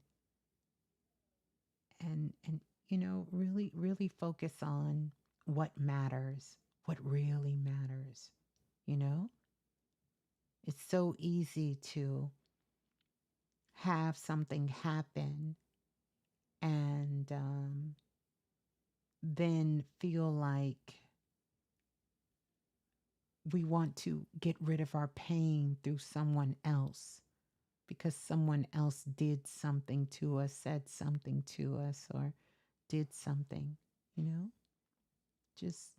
really really focus on what matters, what really matters, you know? It's so easy to have something happen and then feel like we want to get rid of our pain through someone else because someone else did something to us, said something to us, or did something, you know? Just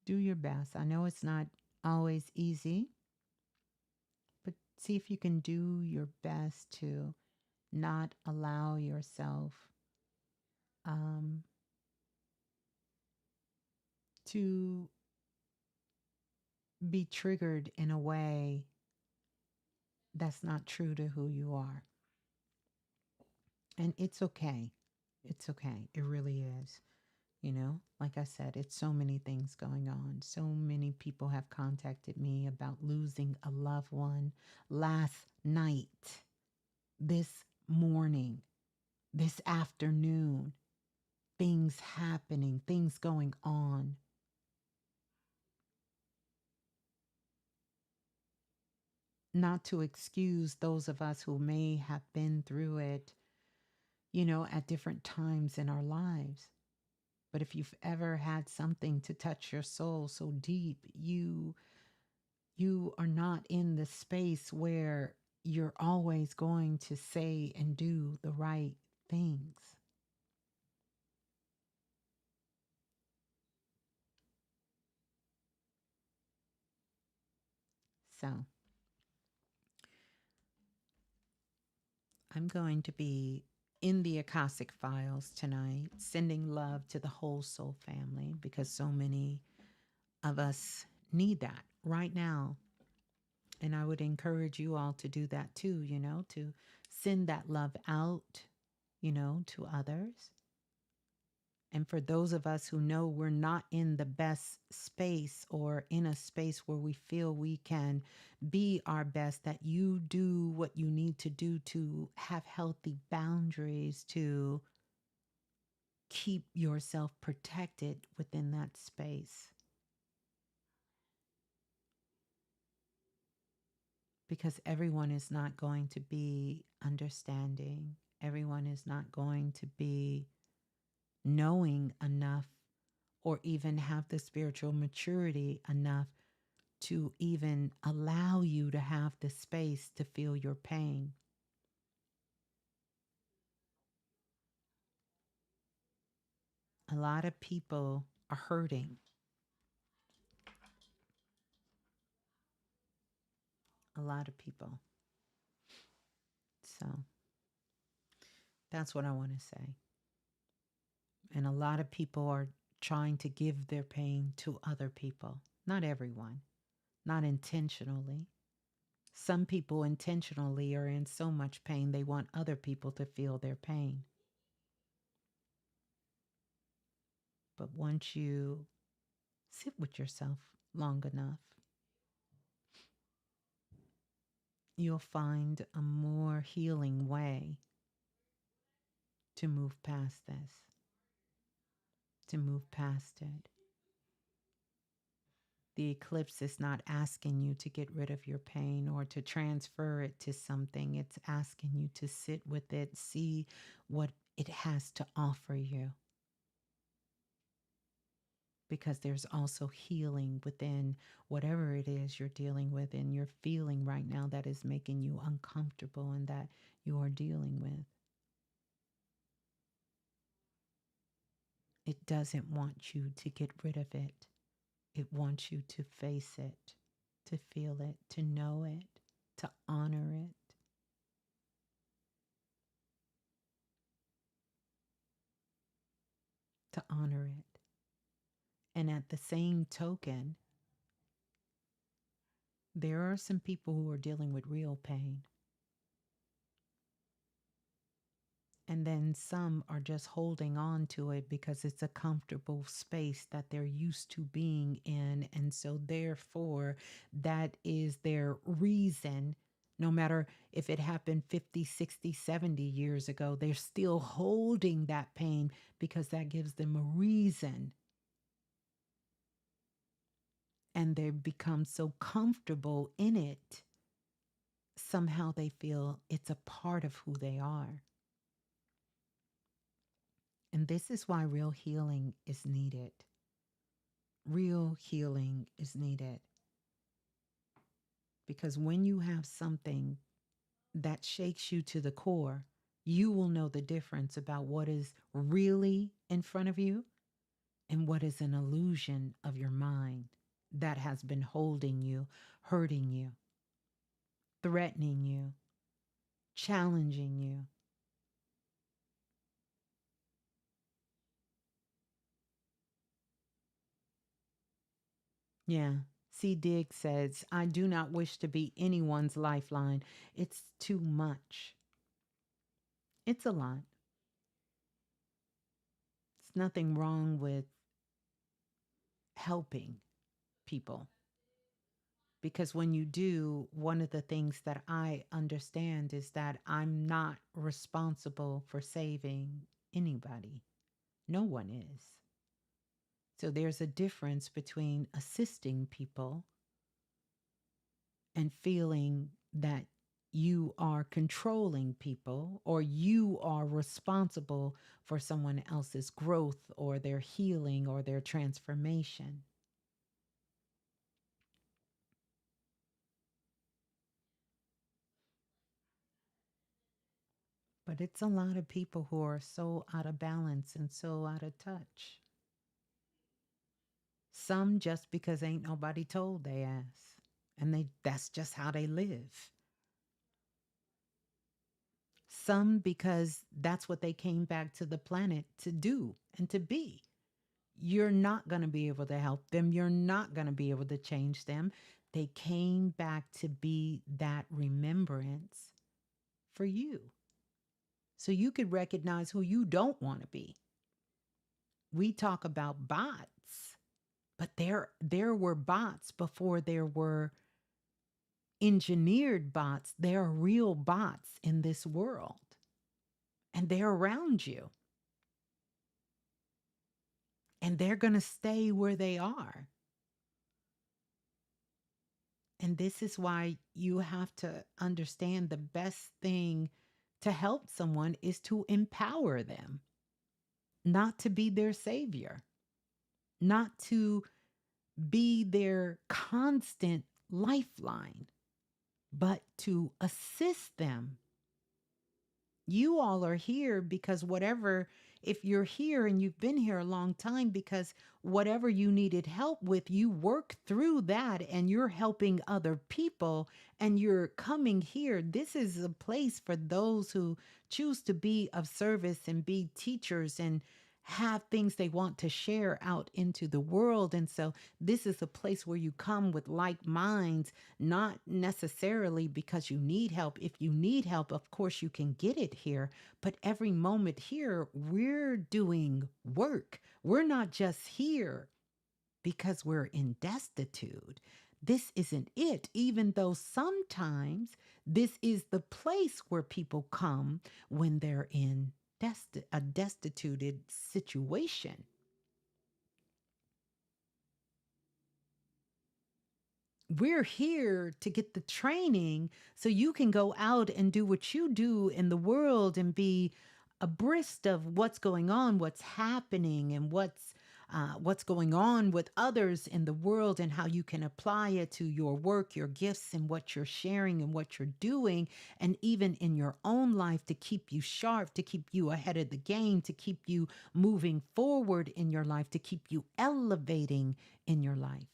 do your best. I know it's not always easy, but see if you can do your best to not allow yourself um, to be triggered in a way that's not true to who you are. And it's okay. It's okay. It really is. You know, like I said, it's so many things going on. So many people have contacted me about losing a loved one last night, this morning, this afternoon, things happening, things going on. Not to excuse those of us who may have been through it, you know, at different times in our lives. But if you've ever had something to touch your soul so deep, you are not in the space where you're always going to say and do the right things. So I'm going to be in the Akashic Files tonight, sending love to the whole soul family because so many of us need that right now. And I would encourage you all to do that too, you know, to send that love out, you know, to others. And for those of us who know we're not in the best space or in a space where we feel we can be our best, that you do what you need to do to have healthy boundaries, to keep yourself protected within that space. Because everyone is not going to be understanding, everyone is not going to be knowing enough or even have the spiritual maturity enough to even allow you to have the space to feel your pain. A lot of people are hurting. A lot of people. So that's what I want to say. And a lot of people are trying to give their pain to other people. Not everyone, not intentionally. Some people intentionally are in so much pain they want other people to feel their pain. But once you sit with yourself long enough, you'll find a more healing way to move past this, to move past it. The eclipse is not asking you to get rid of your pain or to transfer it to something. It's asking you to sit with it, see what it has to offer you. Because there's also healing within whatever it is you're dealing with and you're feeling right now that is making you uncomfortable and that you are dealing with. It doesn't want you to get rid of it. It wants you to face it, to feel it, to know it, to honor it. To honor it. And at the same token, there are some people who are dealing with real pain. And then some are just holding on to it because it's a comfortable space that they're used to being in. And so, therefore, that is their reason. No matter if it happened 50, 60, 70 years ago, they're still holding that pain because that gives them a reason. and they've become so comfortable in it, somehow they feel it's a part of who they are. And this is why real healing is needed. Real healing is needed. Because when you have something that shakes you to the core, you will know the difference about what is really in front of you and what is an illusion of your mind that has been holding you, hurting you, threatening you, challenging you. Yeah. C. Diggs says, I do not wish to be anyone's lifeline. It's too much. It's a lot. It's nothing wrong with helping people. Because when you do, one of the things that I understand is that I'm not responsible for saving anybody. No one is. So there's a difference between assisting people and feeling that you are controlling people or you are responsible for someone else's growth or their healing or their transformation. But it's a lot of people who are so out of balance and so out of touch. Some just because ain't nobody told they ass. And that's just how they live. Some because that's what they came back to the planet to do and to be. You're not going to be able to help them. You're not going to be able to change them. They came back to be that remembrance for you. So you could recognize who you don't want to be. We talk about bots, but there were bots before there were engineered bots. There are real bots in this world, and they're around you. And they're going to stay where they are. And this is why you have to understand the best thing to help someone is to empower them, not to be their savior, not to be their constant lifeline, but to assist them. You all are here because whatever, if you're here and you've been here a long time, because whatever you needed help with, you work through that and you're helping other people and you're coming here. This is a place for those who choose to be of service and be teachers and have things they want to share out into the world. And so this is a place where you come with like minds, not necessarily because you need help. If you need help, of course, you can get it here. But every moment here, we're doing work. We're not just here because we're in destitute. This isn't it, even though sometimes this is the place where people come when they're in a destituted situation. We're here to get the training so you can go out and do what you do in the world and be abreast of what's going on, what's happening, and what's going on with others in the world and how you can apply it to your work, your gifts, and what you're sharing and what you're doing, and even in your own life to keep you sharp, to keep you ahead of the game, to keep you moving forward in your life, to keep you elevating in your life.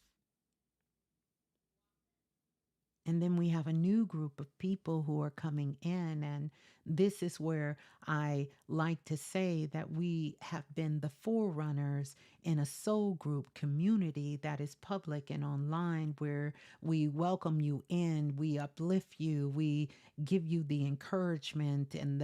And then we have a new group of people who are coming in. And this is where I like to say that we have been the forerunners in a soul group community that is public and online, where we welcome you in, we uplift you, we give you the encouragement and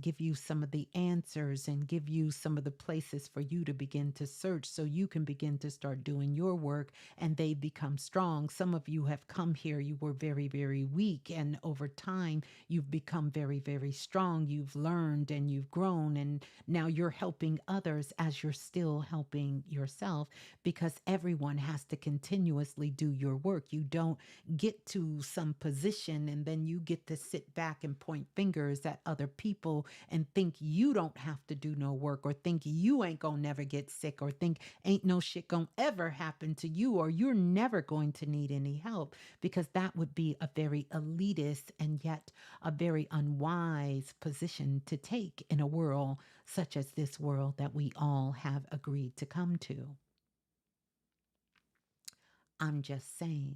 give you some of the answers and give you some of the places for you to begin to search so you can begin to start doing your work and they become strong. Some of you have come here, you were very, very weak, and over time you've become become very, very strong. You've learned and you've grown, and now you're helping others as you're still helping yourself, because everyone has to continuously do your work. You don't get to some position and then you get to sit back and point fingers at other people and think you don't have to do no work, or think you ain't gonna never get sick, or think ain't no shit gonna ever happen to you, or you're never going to need any help, because that would be a very elitist and yet a very unwise position to take in a world such as this world that we all have agreed to come to. I'm just saying.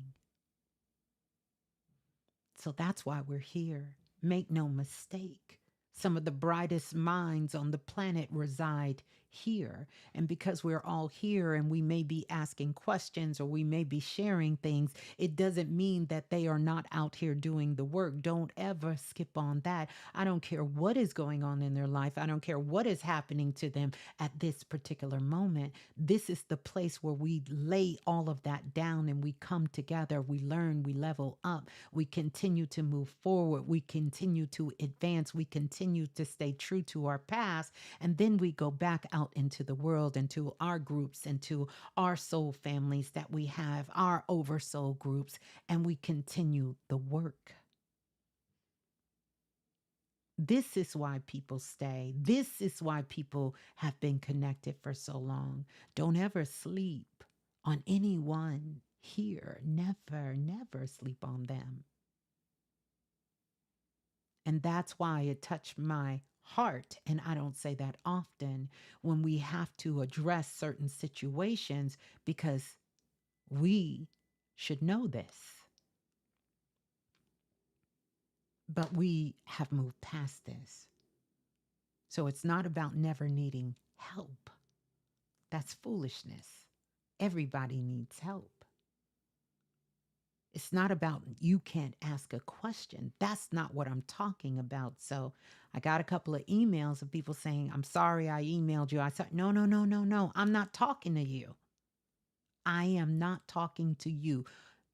So that's why we're here. Make no mistake. Some of the brightest minds on the planet reside here. And because we're all here and we may be asking questions or we may be sharing things, it doesn't mean that they are not out here doing the work. Don't ever skip on that. I don't care what is going on in their life. I don't care what is happening to them at this particular moment. This is the place where we lay all of that down and we come together. We learn, we level up, we continue to move forward, we continue to advance, we continue to stay true to our past, and then we go back out into the world, into our groups, into our soul families that we have, our oversoul groups, and we continue the work. This is why people stay. This is why people have been connected for so long. Don't ever sleep on anyone here. Never, never sleep on them. And that's why it touched my heart, and I don't say that often, when we have to address certain situations, because we should know this. But we have moved past this. So it's not about never needing help. That's foolishness. Everybody needs help. It's not about you can't ask a question. That's not what I'm talking about. So I got a couple of emails of people saying, I'm sorry I emailed you. I said, no, no, no, no, no. I'm not talking to you. I am not talking to you.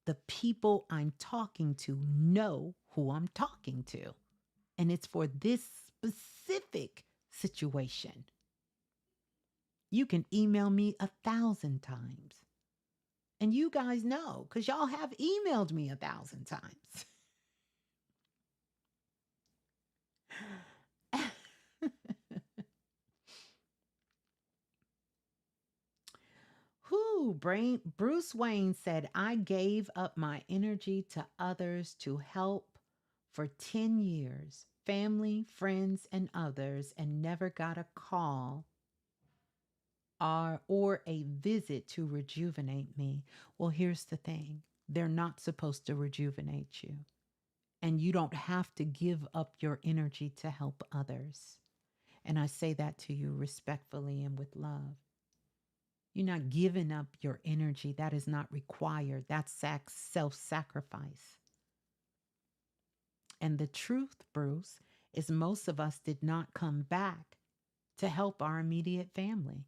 The people I'm talking to know who I'm talking to. And it's for this specific situation. You can email me 1,000 times. And you guys know, because y'all have emailed me 1,000 times. Bruce Wayne said, I gave up my energy to others to help for 10 years, family, friends, and others, and never got a call or a visit to rejuvenate me. Well, here's the thing. They're not supposed to rejuvenate you. And you don't have to give up your energy to help others. And I say that to you respectfully and with love. You're not giving up your energy. That is not required. That's self-sacrifice. And the truth, Bruce, is most of us did not come back to help our immediate family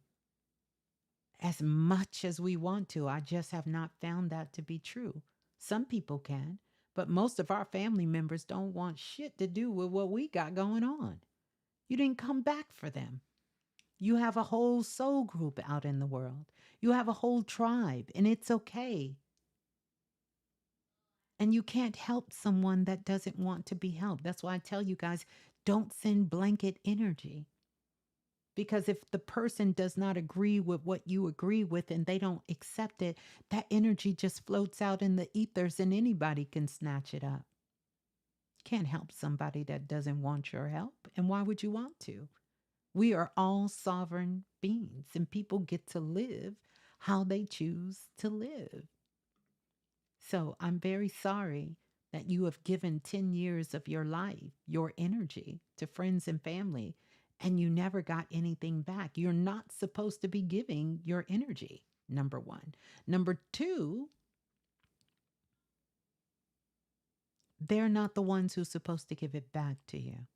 as much as we want to. I just have not found that to be true. Some people can, but most of our family members don't want shit to do with what we got going on. You didn't come back for them. You have a whole soul group out in the world. You have a whole tribe, and it's okay. And you can't help someone that doesn't want to be helped. That's why I tell you guys, don't send blanket energy. Because if the person does not agree with what you agree with and they don't accept it, that energy just floats out in the ethers and anybody can snatch it up. Can't help somebody that doesn't want your help. And why would you want to? We are all sovereign beings, and people get to live how they choose to live. So I'm very sorry that you have given 10 years of your life, your energy, to friends and family, and you never got anything back. You're not supposed to be giving your energy, number one. Number two, they're not the ones who's supposed to give it back to you.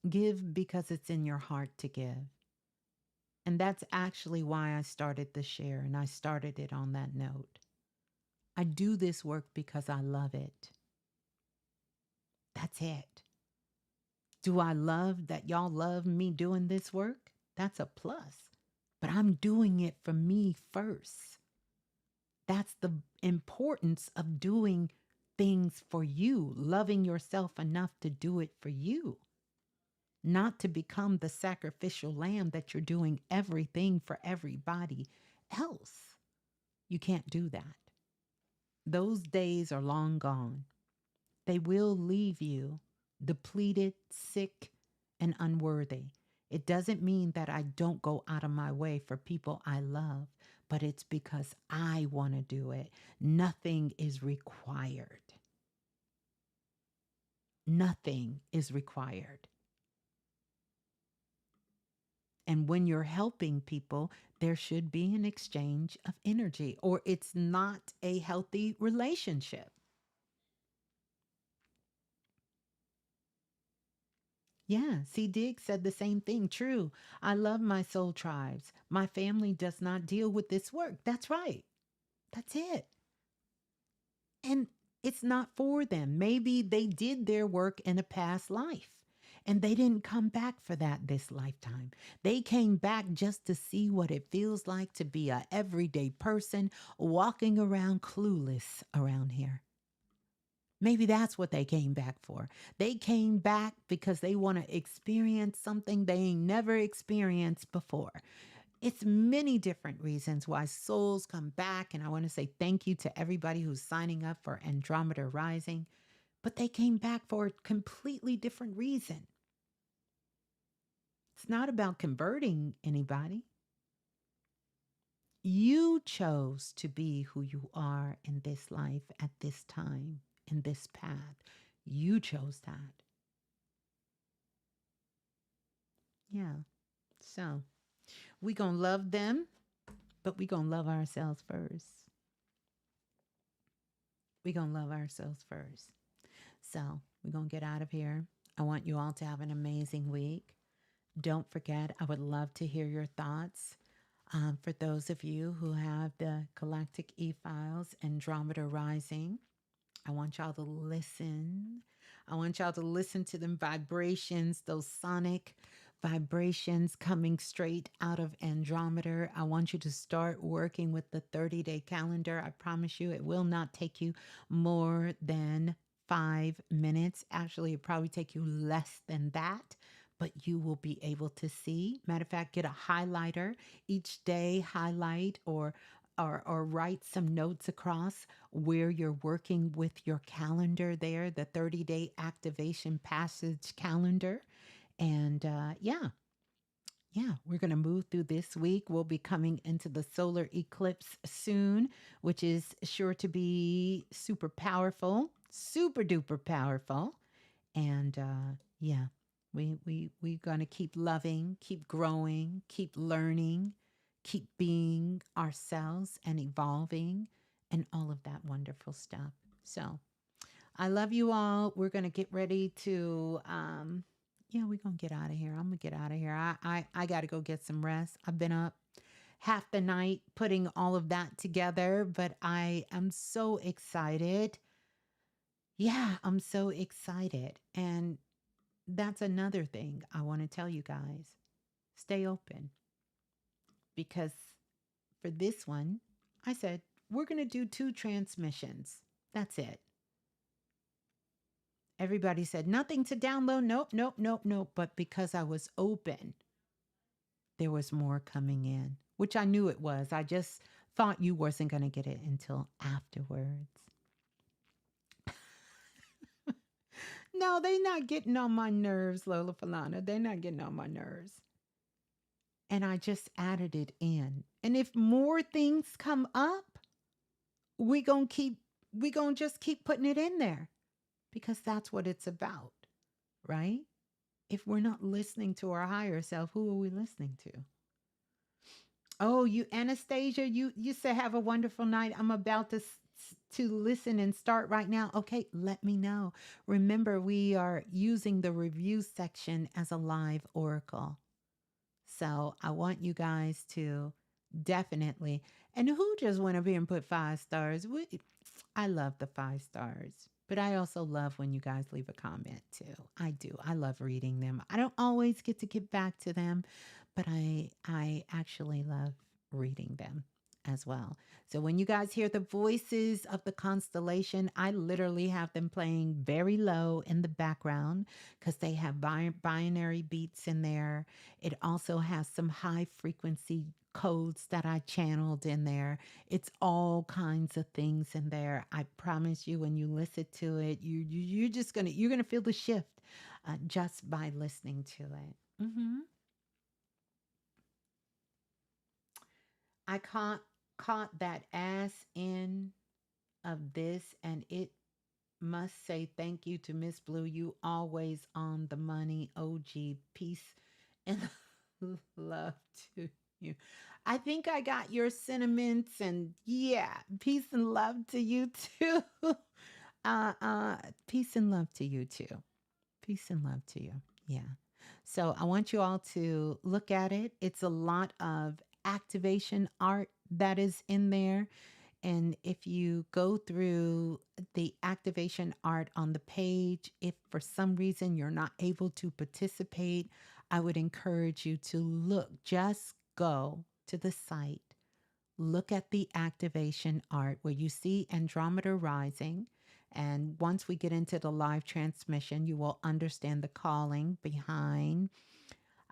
Give because it's in your heart to give. And that's actually why I started the share, and I started it on that note. I do this work because I love it. That's it. Do I love that y'all love me doing this work? That's a plus. But I'm doing it for me first. That's the importance of doing things for you, loving yourself enough to do it for you, not to become the sacrificial lamb that you're doing everything for everybody else. You can't do that. Those days are long gone. They will leave you depleted, sick, and unworthy. It doesn't mean that I don't go out of my way for people I love, but it's because I want to do it. Nothing is required. Nothing is required. And when you're helping people, there should be an exchange of energy, or it's not a healthy relationship. Yeah, see, Dig said the same thing. True. I love my soul tribes. My family does not deal with this work. That's right. That's it. And it's not for them. Maybe they did their work in a past life and they didn't come back for that this lifetime. They came back just to see what it feels like to be a everyday person walking around clueless around here. Maybe that's what they came back for. They came back because they want to experience something they ain't never experienced before. It's many different reasons why souls come back. And I want to say thank you to everybody who's signing up for Andromeda Rising. But they came back for a completely different reason. It's not about converting anybody. You chose to be who you are in this life at this time, in this path. You chose that. Yeah. So we going to love them, but we going to love ourselves first. We going to love ourselves first. So we're going to get out of here. I want you all to have an amazing week. Don't forget, I would love to hear your thoughts. For those of you who have the Galactic E-Files, Andromeda Rising, I want y'all to listen. I want y'all to listen to them vibrations, those sonic vibrations coming straight out of Andromeda. I want you to start working with the 30-day calendar. I promise you, it will not take you more than 5 minutes. Actually, it probably take you less than that, but you will be able to see. Matter of fact, get a highlighter each day, highlight or write some notes across where you're working with your calendar there, the 30-day activation passage calendar. And we're going to move through this week. We'll be coming into the solar eclipse soon, which is sure to be super powerful, super duper powerful. And we're going to keep loving, keep growing, keep learning, keep being ourselves and evolving and all of that wonderful stuff. So I love you all. We're going to get ready to, we're going to get out of here. I'm going to get out of here. I got to go get some rest. I've been up half the night putting all of that together, but I am so excited. Yeah, I'm so excited. And that's another thing I want to tell you guys. Stay open. Because for this one, I said, we're going to do 2 transmissions. That's it. Everybody said, nothing to download. Nope, nope, nope, nope. But because I was open, there was more coming in, which I knew it was. I just thought you wasn't going to get it until afterwards. No, they're not getting on my nerves, Lola Falana. They're not getting on my nerves. And I just added it in. And if more things come up, we gonna just keep putting it in there because that's what it's about, right? If we're not listening to our higher self, who are we listening to? Oh, you Anastasia, you said have a wonderful night. I'm about to listen and start right now. Okay, let me know. Remember, we are using the review section as a live oracle. So I want you guys to definitely. And who just went up here and put 5 stars? I love the 5 stars. But I also love when you guys leave a comment too. I do. I love reading them. I don't always get to get back to them, but I actually love reading them as well. So when you guys hear the voices of the constellation, I literally have them playing very low in the background because they have binary beats in there. It also has some high frequency codes that I channeled in there. It's all kinds of things in there. I promise you, when you listen to it, you're just gonna feel the shift just by listening to it. I caught that ass in of this, and it must say thank you to Ms.Blue. You always on the money. OG, peace and love to you. I think I got your sentiments, and yeah, peace and love to you too. Peace and love to you too. Peace and love to you. Yeah. So I want you all to look at it. It's a lot of activation art that is in there. And if you go through the activation art on the page, if for some reason you're not able to participate, I would encourage you to just go to the site, look at the activation art where you see Andromeda rising. And once we get into the live transmission, you will understand the calling behind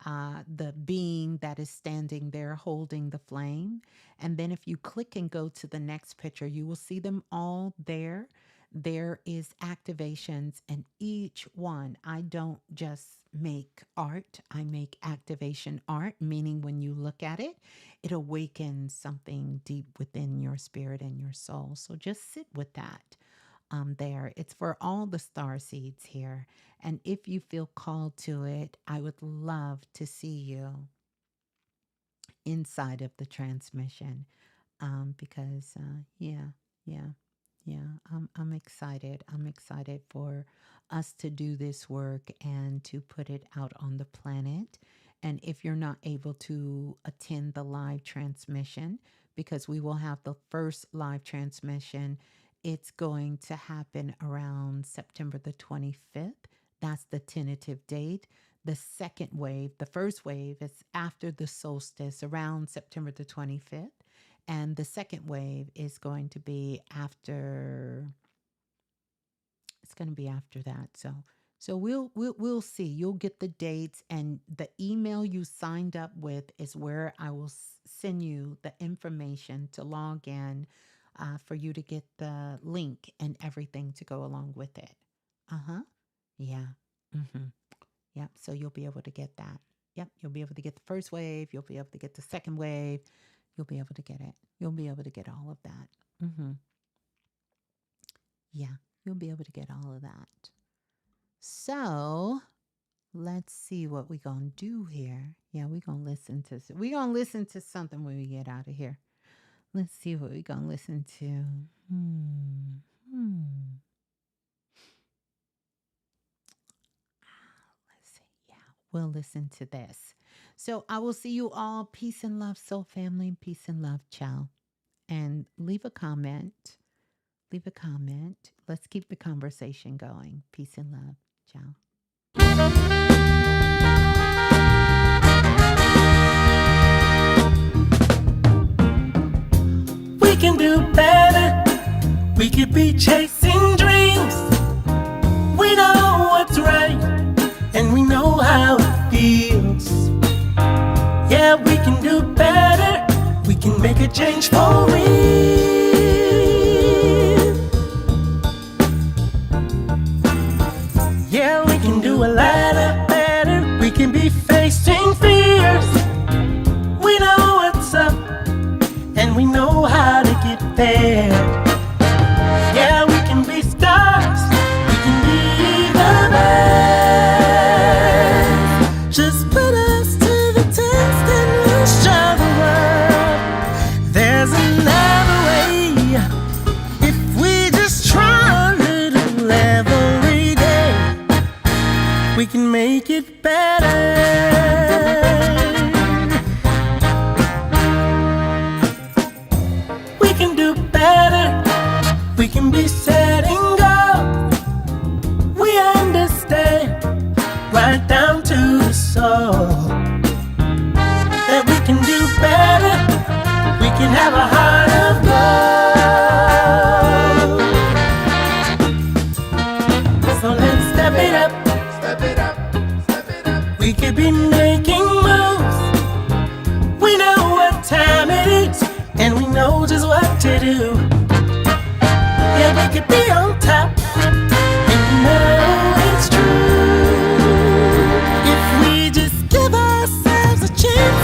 the being that is standing there holding the flame. And then if you click and go to the next picture, you will see them all there. There is activations, and each one, I don't just make art, I make activation art, meaning when you look at it, it awakens something deep within your spirit and your soul. So just sit with that there. It's for all the star seeds here. And if you feel called to it, I would love to see you inside of the transmission because, yeah, I'm excited. I'm excited for us to do this work and to put it out on the planet. And if you're not able to attend the live transmission, because we will have the first live transmission, it's going to happen around September the 25th. That's the tentative date. The second wave, the first wave is after the solstice around September the 25th. And the second wave is going to be after, it's going to be after that. So we'll see. You'll get the dates, and the email you signed up with is where I will send you the information to log in for you to get the link and everything to go along with it. Yeah. Yep. So you'll be able to get that. Yep. You'll be able to get the first wave. You'll be able to get the second wave. You'll be able to get it. You'll be able to get all of that. Yeah. You'll be able to get all of that. So let's see what we're going to do here. Yeah, we're going to listen to something when we get out of here. Let's see what we're going to listen to. Let's see. Yeah, we'll listen to this. So I will see you all. Peace and love, soul family. Peace and love. Ciao. And leave a comment. Leave a comment. Let's keep the conversation going. Peace and love. Ciao. We can do better. We could be chasing dreams. We know what's right, and we know how it feels. Yeah, we can do better. We can make a change for real. Yeah, we can do a lot better. We can be facing fears. We know what's up, and we know how to get there. Yeah, we can be stars. We can be the best. Just put us to the test and we'll show the world there's another way. If we just try a little every day, we can make it better. We can do better. We can be setting goals. could be on top. And you know it's true. If we just give ourselves a chance